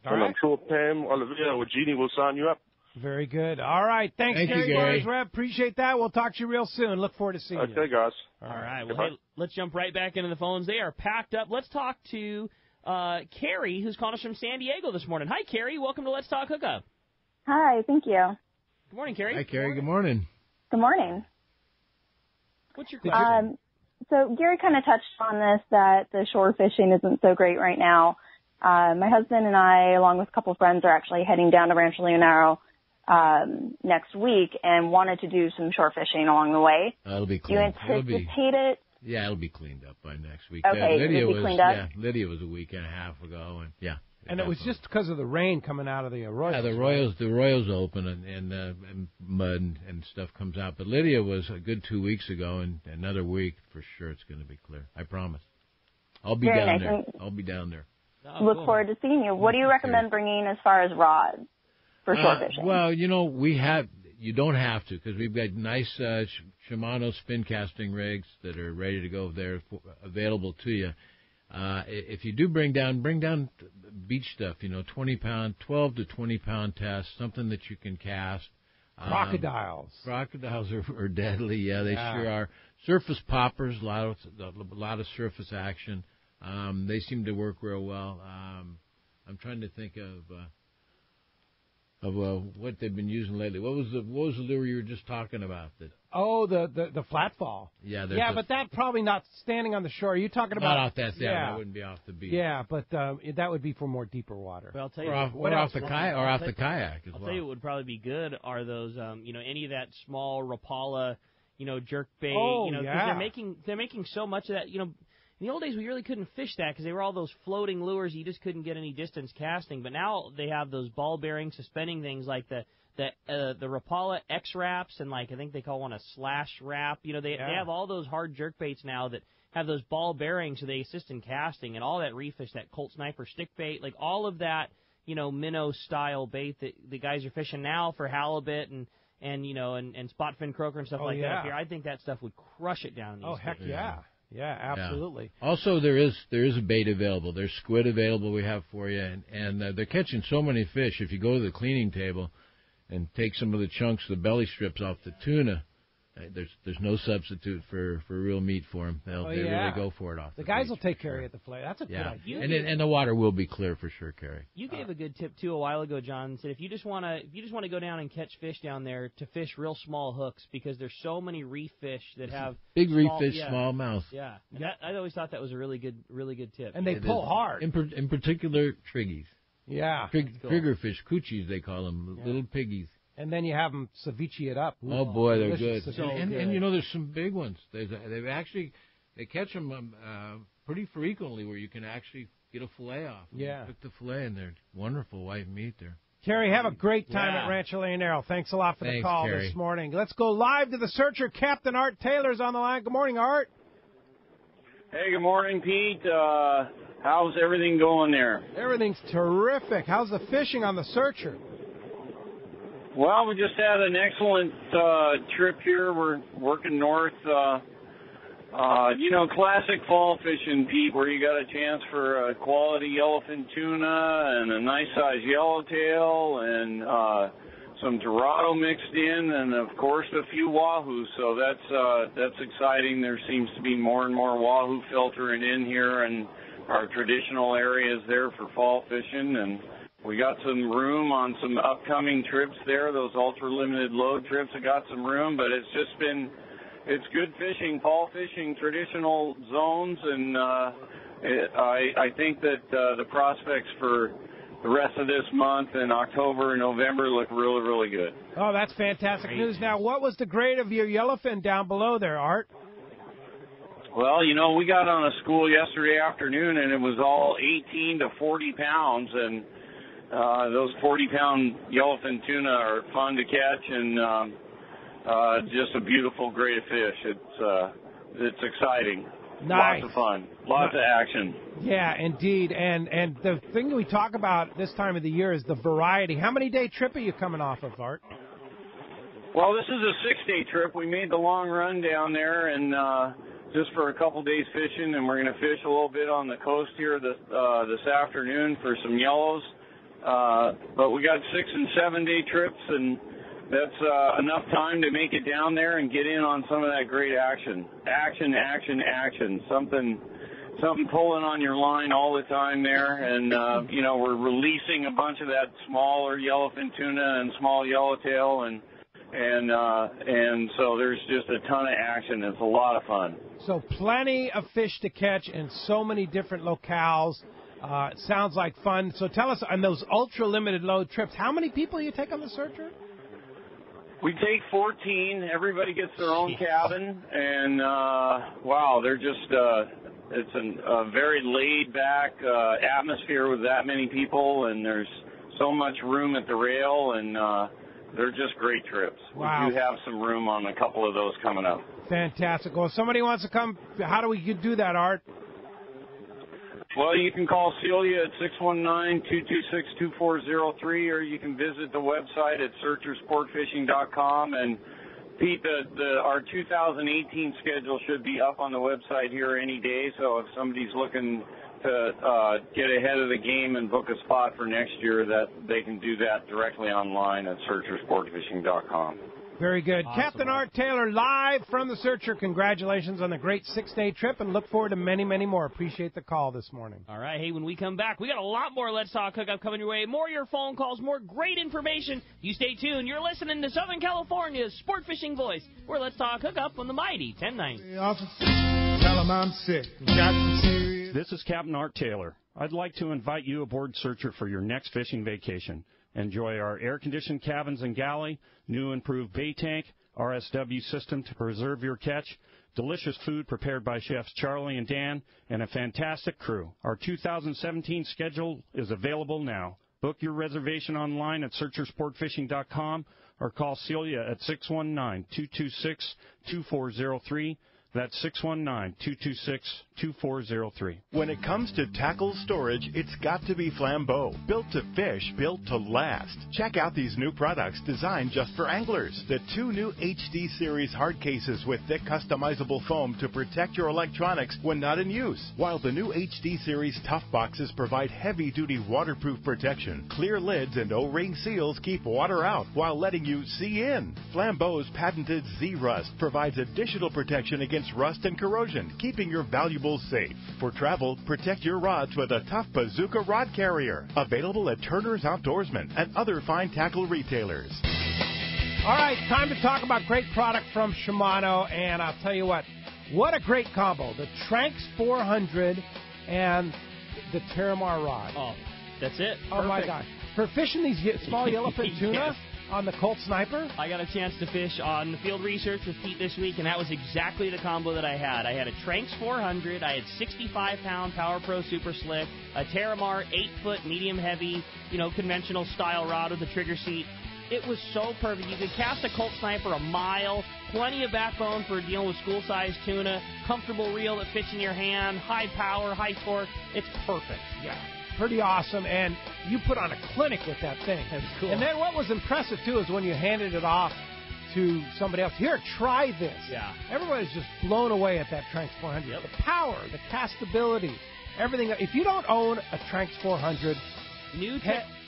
And I'm sure Pam, Olivia, or Jeannie will sign you up. Very good. All right. Thanks, Thank Gary. you, Gary. Rep. Appreciate that. We'll talk to you real soon. Look forward to seeing you. Okay, guys. All right. Well, hey, let's jump right back into the phones. They are packed up. Let's talk to Carrie, who's calling us from San Diego this morning. Hi, Carrie. Welcome to Let's Talk Hookup. Hi. Thank you. Good morning, Carrie. Hi, Carrie. Good morning. Good morning. What's your question? So Gary kind of touched on this, that the shore fishing isn't so great right now. My husband and I, along with a couple of friends, are actually heading down to Rancho Leonero next week and wanted to do some shore fishing along the way. It'll be clean. Do you anticipate it? Yeah, it'll be cleaned up by next week. Okay, Lydia it'll be cleaned up? Yeah, Lydia was a week and a half ago, and yeah. And it was just because of the rain coming out of the arroyos. Yeah, the arroyos open and mud and stuff comes out. But Lydia was a good 2 weeks ago, and another week for sure it's going to be clear. I promise. I'll be Very down nice. there. I'll be down there. Look forward to seeing you. What do you recommend bringing as far as rods for shore fishing? Well, you don't have to because we've got nice Shimano spin casting rigs that are ready to go there, available to you. If you do bring down beach stuff, 20-pound, 12 to 20-pound tests, something that you can cast. Crocodiles. Crocodiles are deadly. Yeah, they sure are. Surface poppers, a lot of surface action. They seem to work real well. I'm trying to think of what they've been using lately. What was the lure you were just talking about? The flat fall. Yeah, but that probably not standing on the shore. Are you talking about? Not off that. Yeah, that wouldn't be off the beach. Yeah, but that would be for more deeper water. But I'll tell you, off the kayak as well. I'll tell you what would probably be good are those, any of that small Rapala, jerk bait. Oh, because they're making so much of that. In the old days, we really couldn't fish that because they were all those floating lures. You just couldn't get any distance casting. But now they have those ball-bearing suspending things like the Rapala X-Wraps and I think they call one a Slash Wrap. They have all those hard jerk baits now that have those ball bearings so they assist in casting and all that reef fish, that Colt Sniper stick bait, all of that, minnow-style bait that the guys are fishing now for halibut and spot fin croaker and stuff that up here. I think that stuff would crush it down. Oh, heck yeah. Yeah, absolutely. Yeah. Also, there is a bait available. There's squid available we have for you, and they're catching so many fish. If you go to the cleaning table and take some of the chunks, the belly strips off the tuna, There's no substitute for real meat for them. They really go for it off the guys beach, will take care of you at the fillet. That's a good idea. And the water will be clear for sure, Kerry. You gave a good tip too a while ago, John. Said if you just want to go down and catch fish down there, to fish real small hooks because there's so many reef fish that have big reef fish, small mouth. Yeah, I always thought that was a really good tip. And they pull hard. In particular, triggies. Yeah, triggerfish, coochies they call them, little piggies. And then you have them ceviche it up. Oh boy, they're good. And there's some big ones. They catch them pretty frequently where you can actually get a fillet off. Yeah, cook the fillet, and they're wonderful white meat there. Kerry, have a great time at Rancho Leonero. Thanks a lot for the call this morning. Let's go live to the Searcher. Captain Art Taylor's on the line. Good morning, Art. Hey, good morning, Pete. How's everything going there? Everything's terrific. How's the fishing on the Searcher? Well, we just had an excellent trip here. We're working north. Classic fall fishing, Pete, where you got a chance for quality yellowfin tuna and a nice size yellowtail and some dorado mixed in, and of course a few wahoo. So that's exciting. There seems to be more and more wahoo filtering in here, and our traditional areas there for fall fishing, and we got some room on some upcoming trips there, those ultra-limited load trips. I got some room, but it's good fishing, fall fishing, traditional zones, and I think that the prospects for the rest of this month and October and November look really, really good. Oh, that's fantastic news. Now, what was the grade of your yellowfin down below there, Art? Well, we got on a school yesterday afternoon, and it was all 18 to 40 pounds, and those 40-pound yellowfin tuna are fun to catch, and just a beautiful grade of fish. It's exciting. Nice. Lots of fun. Lots of action. Yeah, indeed. And the thing we talk about this time of the year is the variety. How many day trip are you coming off of, Art? Well, this is a 6-day trip. We made the long run down there, and just for a couple days fishing, and we're going to fish a little bit on the coast here this afternoon for some yellows. But we got 6 and 7 day trips, and that's enough time to make it down there and get in on some of that great action. Action. Something pulling on your line all the time there, and we're releasing a bunch of that smaller yellowfin tuna and small yellowtail, and so there's just a ton of action. It's a lot of fun. So plenty of fish to catch in so many different locales. It sounds like fun. So tell us, on those ultra-limited load trips, how many people you take on the Searcher? We take 14. Everybody gets their own cabin, and they're just it's a very laid-back atmosphere with that many people, and there's so much room at the rail, and they're just great trips. Wow. We do have some room on a couple of those coming up. Fantastic. Well, if somebody wants to come, how do we do that, Art? Well, you can call Celia at 619-226-2403, or you can visit the website at searchersportfishing.com. And Pete, our 2018 schedule should be up on the website here any day. So if somebody's looking to get ahead of the game and book a spot for next year, that they can do that directly online at searchersportfishing.com. Very good. Awesome. Captain Art Taylor, live from the Searcher. Congratulations on the great 6-day trip, and look forward to many, many more. Appreciate the call this morning. All right. Hey, when we come back, we got a lot more Let's Talk Hookup coming your way. More of your phone calls, more great information. You stay tuned. You're listening to Southern California's sport fishing voice. We're Let's Talk Hookup on the mighty 1090. Tell 'em I'm sick. This is Captain Art Taylor. I'd like to invite you aboard Searcher for your next fishing vacation. Enjoy our air-conditioned cabins and galley, new improved bait tank, RSW system to preserve your catch, delicious food prepared by chefs Charlie and Dan, and a fantastic crew. Our 2017 schedule is available now. Book your reservation online at searchersportfishing.com or call Celia at 619-226-2403. That's 619-226-2403. When it comes to tackle storage, it's got to be Flambeau. Built to fish, built to last. Check out these new products designed just for anglers. The 2 new HD Series hard cases with thick customizable foam to protect your electronics when not in use. While the new HD Series tough boxes provide heavy-duty waterproof protection. Clear lids and O-ring seals keep water out while letting you see in. Flambeau's patented Z-Rust provides additional protection against rust and corrosion, keeping your valuables safe. For travel, protect your rods with a tough bazooka rod carrier. Available at Turner's Outdoorsman and other fine tackle retailers. All right, time to talk about great product from Shimano, and I'll tell you what a great combo. The Tranx 400 and the Terramar rod. Oh, that's it. Perfect. Oh, my gosh. For fishing these small yellowfin tuna, yes. On the Colt Sniper? I got a chance to fish on the field research with Pete this week, and that was exactly the combo that I had. I had a Tranx 400, I had 65-pound Power Pro Super Slick, a Terramar 8-foot medium-heavy, conventional style rod with a trigger seat. It was so perfect. You could cast a Colt Sniper a mile, plenty of backbone for dealing with school-sized tuna, comfortable reel that fits in your hand, high power, high torque. It's perfect. Yeah. Pretty awesome, and you put on a clinic with that thing. That's cool. And then what was impressive, too, is when you handed it off to somebody else. Here, try this. Yeah. Everybody's just blown away at that Tranx 400. Yep. The power, the castability, everything. If you don't own a Tranx 400,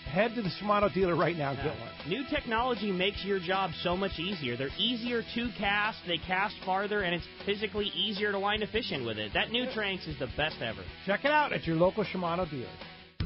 head to the Shimano dealer right now and get one. New technology makes your job so much easier. They're easier to cast, they cast farther, and it's physically easier to wind a fish in with it. That new Tranx is the best ever. Check it out at your local Shimano dealer.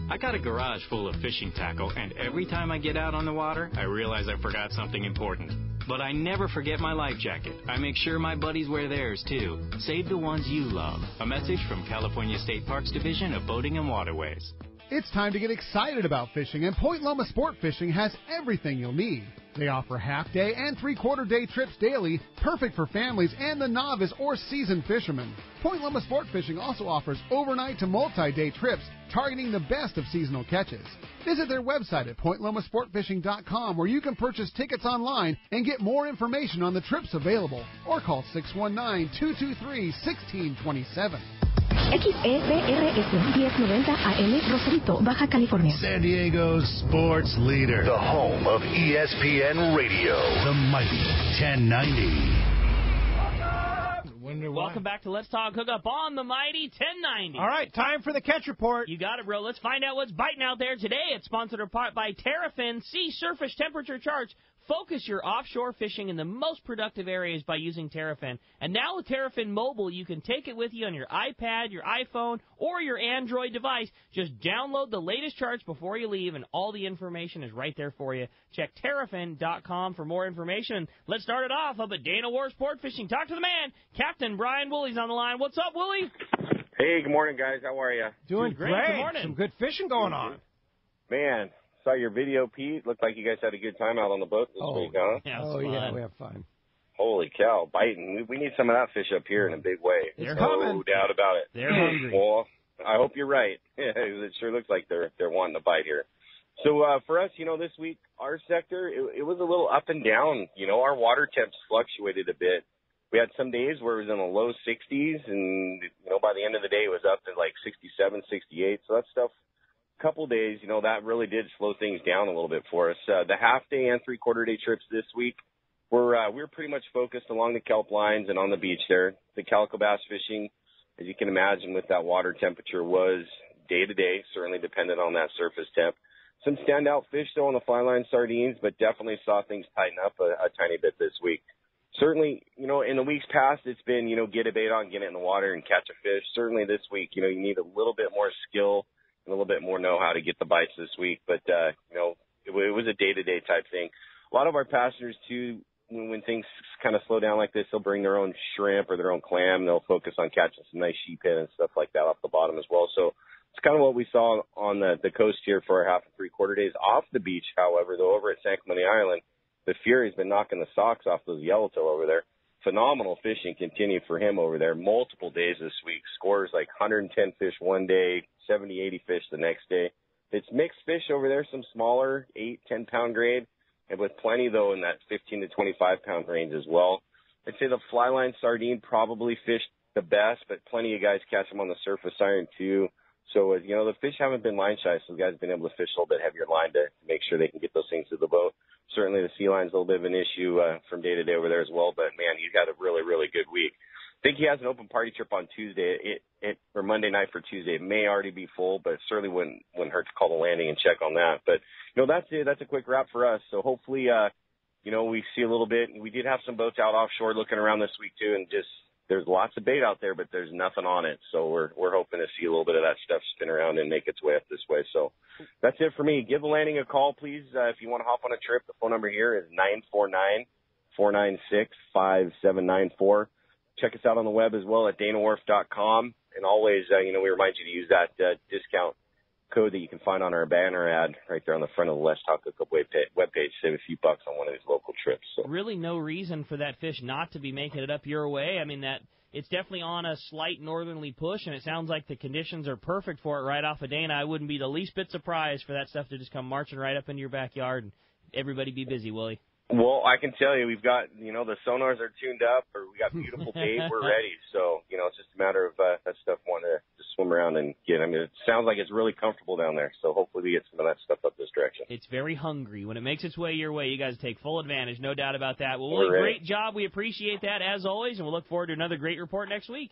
I got a garage full of fishing tackle, and every time I get out on the water, I realize I forgot something important. But I never forget my life jacket. I make sure my buddies wear theirs, too. Save the ones you love. A message from California State Parks Division of Boating and Waterways. It's time to get excited about fishing, and Point Loma Sport Fishing has everything you'll need. They offer half-day and three-quarter-day trips daily, perfect for families and the novice or seasoned fishermen. Point Loma Sport Fishing also offers overnight to multi-day trips, targeting the best of seasonal catches. Visit their website at pointlomasportfishing.com, where you can purchase tickets online and get more information on the trips available, or call 619-223-1627. XEBRS 1090 AM, Rosarito, Baja California. San Diego's sports leader. The home of ESPN Radio. The mighty 1090. Welcome back to Let's Talk Hookup on the mighty 1090. All right, time for the catch report. You got it, bro. Let's find out what's biting out there today. It's sponsored in part by Terrafin. See surface temperature charts. Focus your offshore fishing in the most productive areas by using Terrafin. And now with Terrafin Mobile, you can take it with you on your iPad, your iPhone, or your Android device. Just download the latest charts before you leave, and all the information is right there for you. Check Terrafin.com for more information. Let's start it off up at Dana War Sport Fishing. Talk to the man, Captain Brian Woolley's on the line. What's up, Woolley? Hey, good morning, guys. How are you? Doing great. Good morning. Some good fishing going on. Man, saw your video, Pete. Looked like you guys had a good time out on the boat this week, huh? Yeah, we have fun. Holy cow, biting. We need some of that fish up here in a big way. It's no coming. doubt about it. They're hungry. Well, I hope you're right. It sure looks like they're wanting to bite here. So for us, this week, our sector, it was a little up and down. Our water temps fluctuated a bit. We had some days where it was in the low 60s, and, by the end of the day, it was up to like 67, 68. So that stuff, a couple days, that really did slow things down a little bit for us. The half-day and three-quarter-day trips this week, we're pretty much focused along the kelp lines and on the beach there. The calico bass fishing, as you can imagine, with that water temperature was day-to-day, certainly dependent on that surface temp. Some standout fish, though, on the fly line sardines, but definitely saw things tighten up a tiny bit this week. Certainly, in the weeks past, it's been, get a bait on, get it in the water, and catch a fish. Certainly this week, you need a little bit more skill and a little bit more know-how to get the bites this week. But, it was a day-to-day type thing. A lot of our passengers, too, when things kind of slow down like this, they'll bring their own shrimp or their own clam. They'll focus on catching some nice sheephead and stuff like that off the bottom as well. So it's kind of what we saw on the coast here for our half and three-quarter days. Off the beach, however, though, over at San Clemente Island, the Fury's been knocking the socks off those yellowtail over there. Phenomenal fishing continued for him over there. Multiple days this week. Scores like 110 fish one day, 70, 80 fish the next day. It's mixed fish over there, some smaller, 8, 10-pound grade, and with plenty, though, in that 15 to 25-pound range as well. I'd say the fly line sardine probably fished the best, but plenty of guys catch them on the surface iron too. So, the fish haven't been line shy, so the guys have been able to fish a little bit heavier line to make sure they can get those things to the boat. Certainly the sea line's a little bit of an issue from day to day over there as well, but, man, he's had a really, really good week. I think he has an open party trip on Tuesday, or Monday night for Tuesday. It may already be full, but it certainly wouldn't hurt to call the landing and check on that. But, that's it. That's a quick wrap for us. So hopefully, we see a little bit. We did have some boats out offshore looking around this week too, and just there's lots of bait out there, but there's nothing on it. So we're hoping to see a little bit of that stuff spin around and make its way up this way. So that's it for me. Give the landing a call, please. If you want to hop on a trip, the phone number here is 949-496-5794. Check us out on the web as well at danawharf.com. And always, we remind you to use that discount code that you can find on our banner ad right there on the front of the Let's Talk Hookup webpage. Save a few bucks on one of these local trips. So. Really no reason for that fish not to be making it up your way. I mean, that it's definitely on a slight northerly push, and it sounds like the conditions are perfect for it right off of Dana. I wouldn't be the least bit surprised for that stuff to just come marching right up into your backyard and everybody be busy, Willie. Well, I can tell you, we've got, the sonars are tuned up, or we got beautiful bait, we're ready. So, it's just a matter of that stuff wanting to just swim around and get. I mean, it sounds like it's really comfortable down there. So hopefully we get some of that stuff up this direction. It's very hungry. When it makes its way your way, you guys take full advantage, no doubt about that. Well, Willie, great job. We appreciate that, as always, and we'll look forward to another great report next week.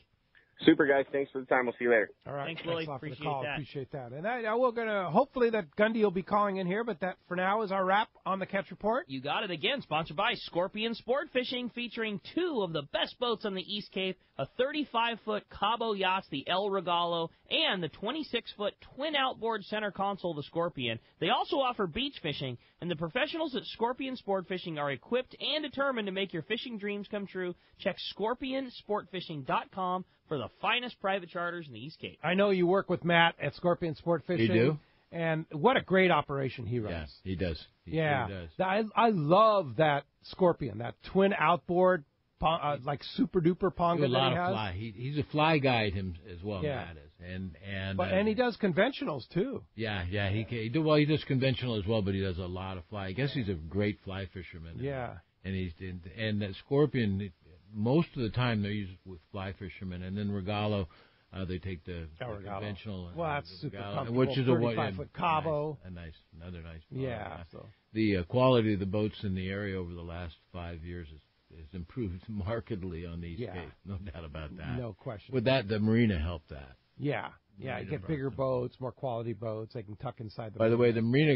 Super, guys. Thanks for the time. We'll see you later. All right. Thanks, Willie. Appreciate that. Appreciate that. And we're going to, hopefully that Gundy will be calling in here, but that for now is our wrap on the Catch Report. You got it again. Sponsored by Scorpion Sport Fishing, featuring two of the best boats on the East Cape, a 35-foot Cabo yacht, the El Regalo, and the 26-foot twin outboard center console, the Scorpion. They also offer beach fishing, and the professionals at Scorpion Sport Fishing are equipped and determined to make your fishing dreams come true. Check scorpionsportfishing.com for the finest private charters in the East Cape. I know you work with Matt at Scorpion Sport Fishing. You do? And what a great operation he runs. Yes, he does. He yeah. does. I love that Scorpion, that twin outboard, like super-duper ponga that he has. A lot of fly. He's a fly guide him as well, yeah. Matt is. And he does conventionals, too. Yeah. He does conventional as well, but he does a lot of fly. I guess he's a great fly fisherman. Yeah. And that Scorpion, most of the time they're used with fly fishermen, and then Regalo, they take the conventional. Well, that's super comfortable. Which is 35-foot Cabo. Another nice. Yeah. So. The quality of the boats in the area over the last 5 years has improved markedly on the East Cape. No doubt about that. No question. With that, the marina helped that. Yeah. Yeah, you get bigger boats, more quality boats. They can tuck inside the By the way, the marina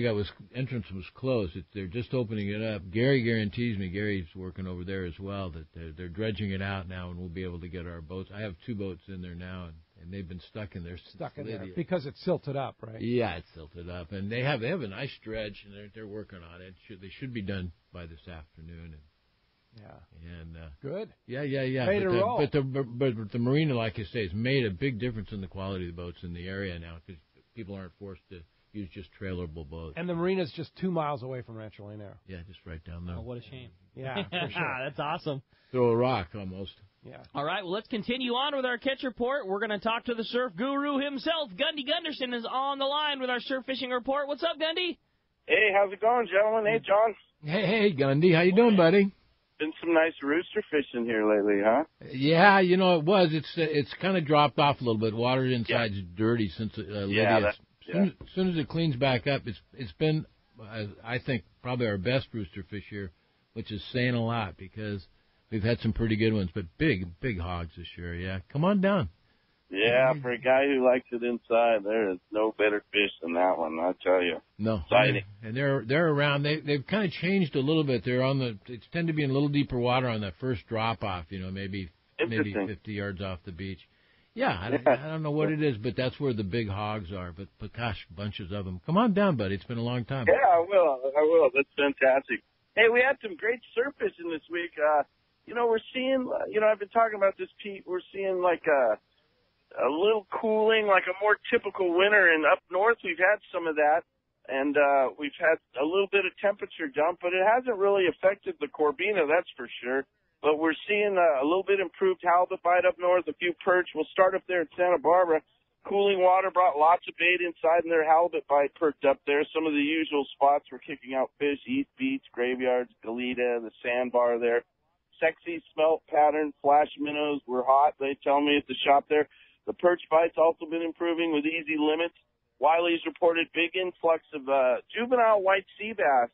entrance was closed. They're just opening it up. Gary guarantees me, Gary's working over there as well, that they're dredging it out now, and we'll be able to get our boats. I have 2 boats in there now, and they've been stuck in there. Because it's silted up, right? Yeah, it's silted up, and they have a nice dredge, and they're working on it. They should be done by this afternoon. Good. Yeah. But the marina, like I say, has made a big difference in the quality of the boats in the area now, because people aren't forced to use just trailerable boats. And the marina's just 2 miles away from Rancho Leonero. Yeah, just right down there. Oh, what a shame. Yeah, for sure. That's awesome. Throw a rock almost. Yeah. All right, well, let's continue on with our catch report. We're going to talk to the surf guru himself. Gundy Gunderson is on the line with our surf fishing report. What's up, Gundy? Hey, how's it going, gentlemen? Hey, John. Hey, Gundy. How you doing, buddy? Been some nice rooster fishing here lately, huh? Yeah, it was. It's kind of dropped off a little bit. Water inside's dirty since Lydia. As soon as it cleans back up, it's been, I think, probably our best rooster fish here, which is saying a lot because we've had some pretty good ones, but big hogs this year. Yeah, come on down. Yeah, for a guy who likes it inside, there is no better fish than that one, I tell you. No, and they're around. They've kind of changed a little bit. They tend to be in a little deeper water on that first drop off. Maybe 50 yards off the beach. Yeah, I don't know what it is, but that's where the big hogs are. But gosh, bunches of them. Come on down, buddy. It's been a long time. Yeah, I will. That's fantastic. Hey, we had some great surf fishing this week. We're seeing. I've been talking about this, Pete. We're seeing like a little cooling, like a more typical winter. And up north, we've had some of that. And we've had a little bit of temperature dump, but it hasn't really affected the Corbina, that's for sure. But we're seeing a little bit improved halibut bite up north, a few perch. We'll start up there in Santa Barbara. Cooling water brought lots of bait inside, and their halibut bite perked up there. Some of the usual spots were kicking out fish, East Beach, Graveyards, Goleta, the sandbar there. sexy smelt pattern flash minnows were hot. They tell me at the shop there. The perch bite's also been improving with easy limits. Wiley's reported big influx of juvenile white sea bass,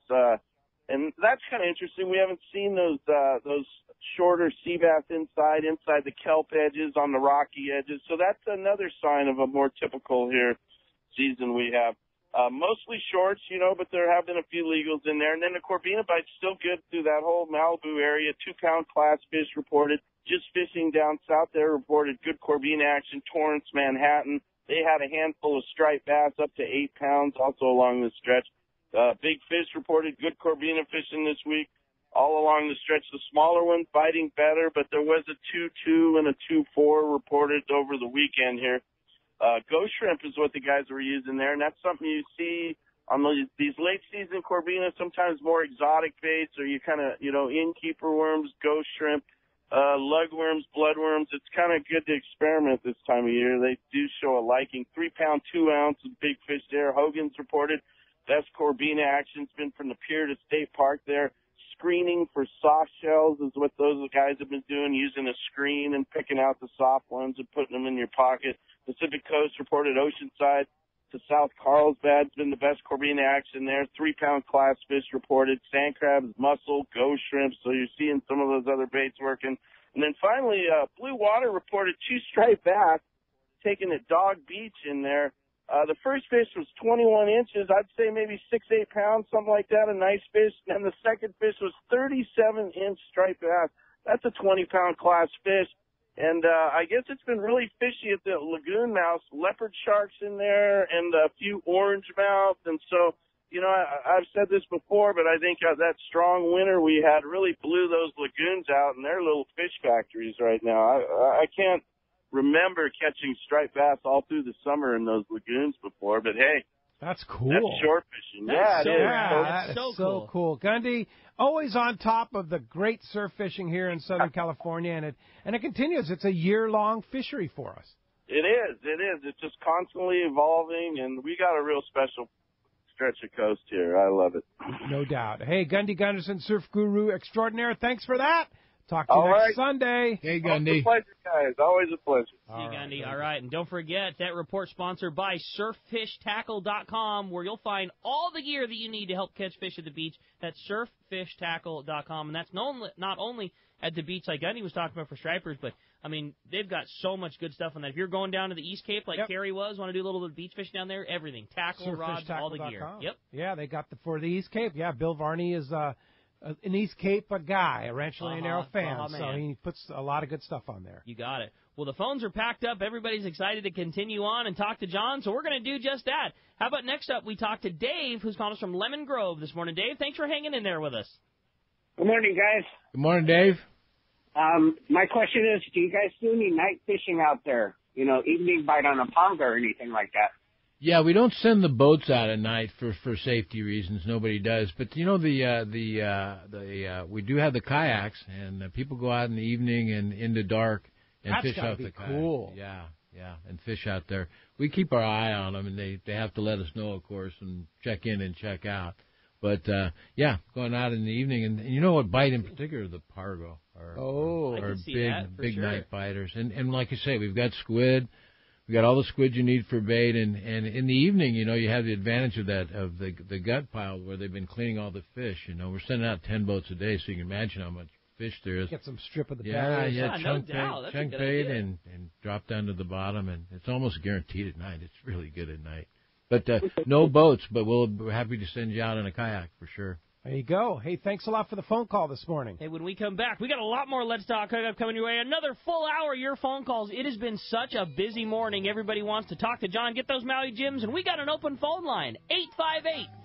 and that's kind of interesting. We haven't seen those shorter sea bass inside the kelp edges on the rocky edges. So that's another sign of a more typical here season we have. Mostly shorts, but there have been a few legals in there. And then the Corbina bite's still good through that whole Malibu area. 2-pound class fish reported. Just fishing down south there reported good Corbina action. Torrance, Manhattan. They had a handful of striped bass up to 8 pounds also along the stretch. Big fish reported good Corbina fishing this week. All along the stretch, the smaller ones biting better, but there was a 2.2 and a 2.4 reported over the weekend here. Ghost shrimp is what the guys were using there, and that's something you see on these late season Corbina, sometimes more exotic baits, or you kind of, innkeeper worms, ghost shrimp, lugworms, bloodworms. It's kind of good to experiment this time of year. They do show a liking. 3-pound, 2-ounce big fish there. Hogan's reported best Corbina action's been from the pier to State Park there. Screening for soft shells is what those guys have been doing, using a screen and picking out the soft ones and putting them in your pocket. Pacific Coast reported Oceanside to South Carlsbad's been the best Corbina action there. 3-pound class fish reported. Sand crabs, mussel, ghost shrimp. So you're seeing some of those other baits working. And then finally, Blue Water reported 2 striped bass taken at Dog Beach in there. The first fish was 21 inches. I'd say maybe 6-8 pounds, something like that, a nice fish. And the second fish was 37-inch striped bass. That's a 20-pound class fish. And I guess it's been really fishy at the lagoon mouths. Leopard sharks in there and a few orange mouths. And so, I've said this before, but I think that strong winter we had really blew those lagoons out, and they're little fish factories right now. I can't remember catching striped bass all through the summer in those lagoons before, but hey. That's cool. That's short fishing. That's it is. That is so cool. Gundy, always on top of the great surf fishing here in Southern California, and it continues. It's a year-long fishery for us. It is. It's just constantly evolving, and we got a real special stretch of coast here. I love it. No doubt. Hey, Gundy Gunderson, surf guru extraordinaire, thanks for that. Talk to you next Sunday. Hey, Gundy. Always a pleasure, guys. Always a pleasure. See you, Gundy. All right, and don't forget that report sponsored by SurfFishTackle.com, where you'll find all the gear that you need to help catch fish at the beach. That's SurfFishTackle.com, and that's not only at the beach like Gundy was talking about for stripers, but, they've got so much good stuff on that. If you're going down to the East Cape like Carrie was, want to do a little bit of beach fishing down there, everything. Tackle, rods, all the gear. Yep. Yeah, they got for the East Cape. Yeah, Bill Varney is an East Cape guy, a Rancho Leonero fan, so he puts a lot of good stuff on there. You got it. Well, the phones are packed up. Everybody's excited to continue on and talk to John, so we're going to do just that. How about next up, we talk to Dave, who's calling us from Lemon Grove this morning. Dave, thanks for hanging in there with us. Good morning, guys. Good morning, Dave. My question is, do you guys do any night fishing out there? Evening bite on a ponga or anything like that? Yeah, we don't send the boats out at night for safety reasons. Nobody does. But we do have the kayaks, and people go out in the evening and in the dark and fish out the kayak. Cool. Yeah, and fish out there. We keep our eye on them, and they have to let us know, of course, and check in and check out. But going out in the evening, and you know what bite in particular? The pargo are big sure. night biters. And like you say, we've got squid. We got all the squid you need for bait, and in the evening, you have the advantage of the gut pile where they've been cleaning all the fish. We're sending out 10 boats a day, so you can imagine how much fish there is. Get some strip of the belly. Chunk bait bait and drop down to the bottom, and it's almost guaranteed at night. It's really good at night. But no boats, but we're happy to send you out in a kayak for sure. There you go. Hey, thanks a lot for the phone call this morning. Hey, when we come back, we got a lot more Let's Talk Hookup coming your way. Another full hour of your phone calls. It has been such a busy morning. Everybody wants to talk to John, get those Maui Gyms, and we got an open phone line,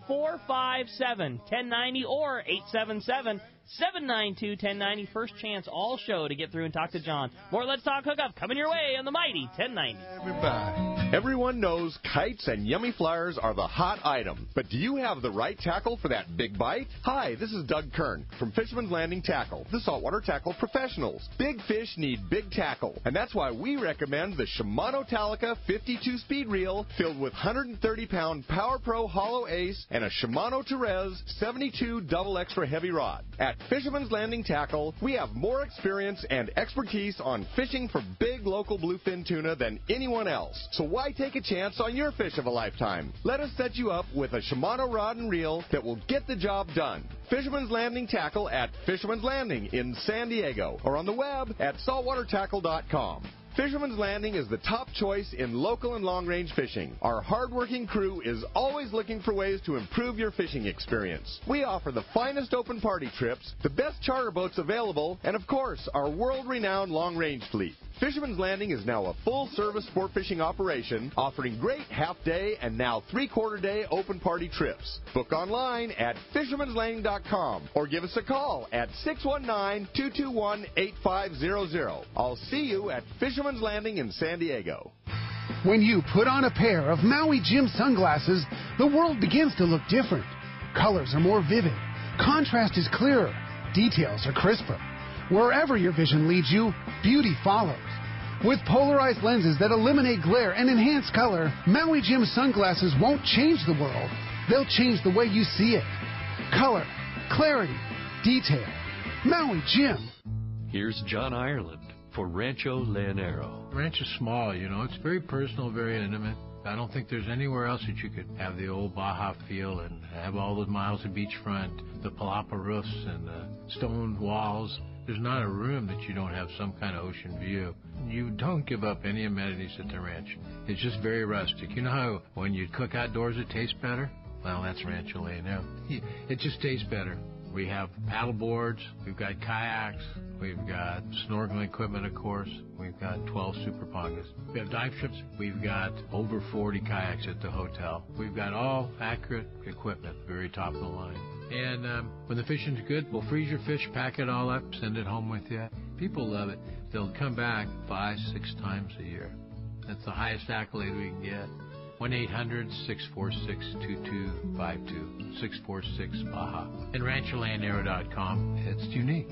858-457-1090 or 877-792-1090. First chance all show to get through and talk to John. More Let's Talk Hookup coming your way on the mighty 1090. Everybody. Everyone knows kites and yummy flyers are the hot item. But do you have the right tackle for that big bite? Hi, this is Doug Kern from Fisherman's Landing Tackle, the saltwater tackle professionals. Big fish need big tackle, and that's why we recommend the Shimano Talica 52-speed reel filled with 130-pound Power Pro Hollow Ace and a Shimano Therese 72 double extra heavy rod. At Fisherman's Landing Tackle, we have more experience and expertise on fishing for big local bluefin tuna than anyone else. So why take a chance on your fish of a lifetime? Let us set you up with a Shimano rod and reel that will get the job done. Fisherman's Landing Tackle at Fisherman's Landing in San Diego or on the web at saltwatertackle.com. Fisherman's Landing is the top choice in local and long-range fishing. Our hard-working crew is always looking for ways to improve your fishing experience. We offer the finest open party trips, the best charter boats available, and of course, our world-renowned long-range fleet. Fisherman's Landing is now a full-service sport fishing operation, offering great half-day and now three-quarter-day open party trips. Book online at fishermanslanding.com or give us a call at 619-221-8500. I'll see you at Fisherman's Landing in San Diego. When you put on a pair of Maui Jim sunglasses, the world begins to look different. Colors are more vivid. Contrast is clearer. Details are crisper. Wherever your vision leads you, beauty follows. With polarized lenses that eliminate glare and enhance color, Maui Jim sunglasses won't change the world. They'll change the way you see it. Color, clarity, detail. Maui Jim. Here's John Ireland for Rancho Leonero. Ranch is small, you know. It's very personal, very intimate. I don't think there's anywhere else that you could have the old Baja feel and have all those miles of beachfront, the palapa roofs and the stone walls. There's not a room that you don't have some kind of ocean view. You don't give up any amenities at the ranch. It's just very rustic. You know how when you cook outdoors it tastes better? Well, that's Rancho Leonero. It just tastes better. We have paddle boards, we've got kayaks, we've got snorkeling equipment, of course. We've got 12 super pongas. We have dive trips. We've got over 40 kayaks at the hotel. We've got all accurate equipment, very top of the line. And when the fishing's good, we'll freeze your fish, pack it all up, send it home with you. People love it. They'll come back 5-6 times a year. That's the highest accolade we can get. 1-800-646-2252, 646-BAJA. And RanchoLeonero.com. It's unique.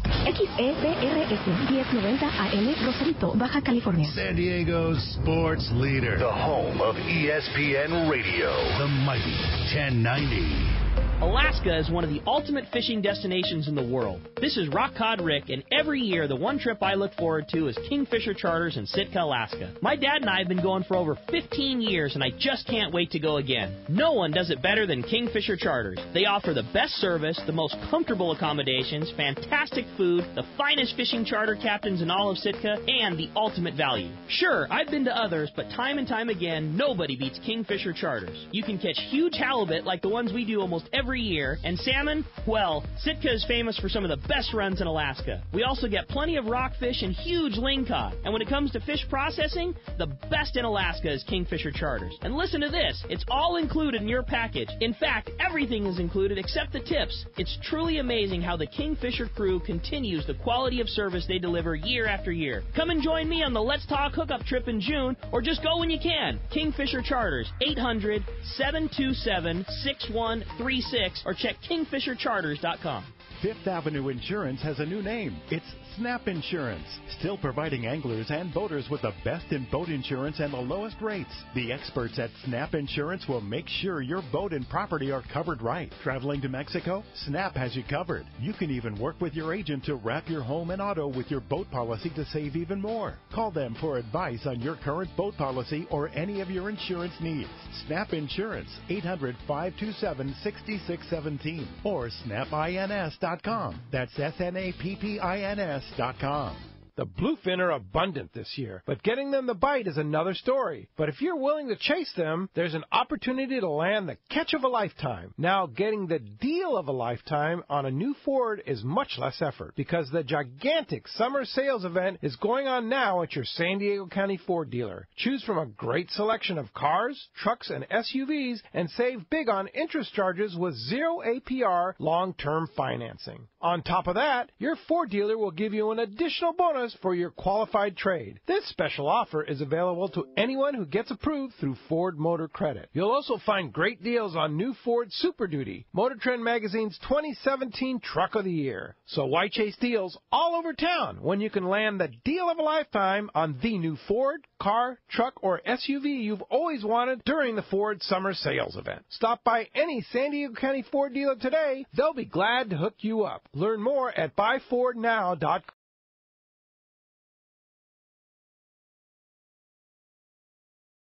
XEBRS 1090 AM Rosarito, Baja California. San Diego's sports leader. The home of ESPN Radio. The mighty 1090. Alaska is one of the ultimate fishing destinations in the world. This is Rock Cod Rick, and every year the one trip I look forward to is Kingfisher Charters in Sitka, Alaska. My dad and I have been going for over 15 years, and I just can't wait to go again. No one does it better than Kingfisher Charters. They offer the best service, the most comfortable accommodations, fantastic food, the finest fishing charter captains in all of Sitka, and the ultimate value. Sure, I've been to others, but time and time again, nobody beats Kingfisher Charters. You can catch huge halibut like the ones we do almost every year, and salmon, well, Sitka is famous for some of the best runs in Alaska. We also get plenty of rockfish and huge lingcod. And when it comes to fish processing, the best in Alaska is Kingfisher Charters. And listen to this, it's all included in your package. In fact, everything is included except the tips. It's truly amazing how the Kingfisher crew continues the quality of service they deliver year after year. Come and join me on the Let's Talk Hookup trip in June, or just go when you can. Kingfisher Charters, 800-727-6136, or check kingfishercharters.com. Fifth Avenue Insurance has a new name. It's Snap Insurance, still providing anglers and boaters with the best in boat insurance and the lowest rates. The experts at Snap Insurance will make sure your boat and property are covered right. Traveling to Mexico? Snap has you covered. You can even work with your agent to wrap your home and auto with your boat policy to save even more. Call them for advice on your current boat policy or any of your insurance needs. Snap Insurance, 800-527-6617 or snapins.com. That's SNAPPINS.com. The bluefin are abundant this year, but getting them to bite is another story. But if you're willing to chase them, there's an opportunity to land the catch of a lifetime. Now, getting the deal of a lifetime on a new Ford is much less effort, because the gigantic summer sales event is going on now at your San Diego County Ford dealer. Choose from a great selection of cars, trucks, and SUVs, and save big on interest charges with 0 APR long-term financing. On top of that, your Ford dealer will give you an additional bonus $1,000 for your qualified trade. This special offer is available to anyone who gets approved through Ford Motor Credit. You'll also find great deals on new Ford Super Duty, Motor Trend Magazine's 2017 Truck of the Year. So why chase deals all over town when you can land the deal of a lifetime on the new Ford, car, truck, or SUV you've always wanted during the Ford Summer Sales Event. Stop by any San Diego County Ford dealer today. They'll be glad to hook you up. Learn more at buyfordnow.com.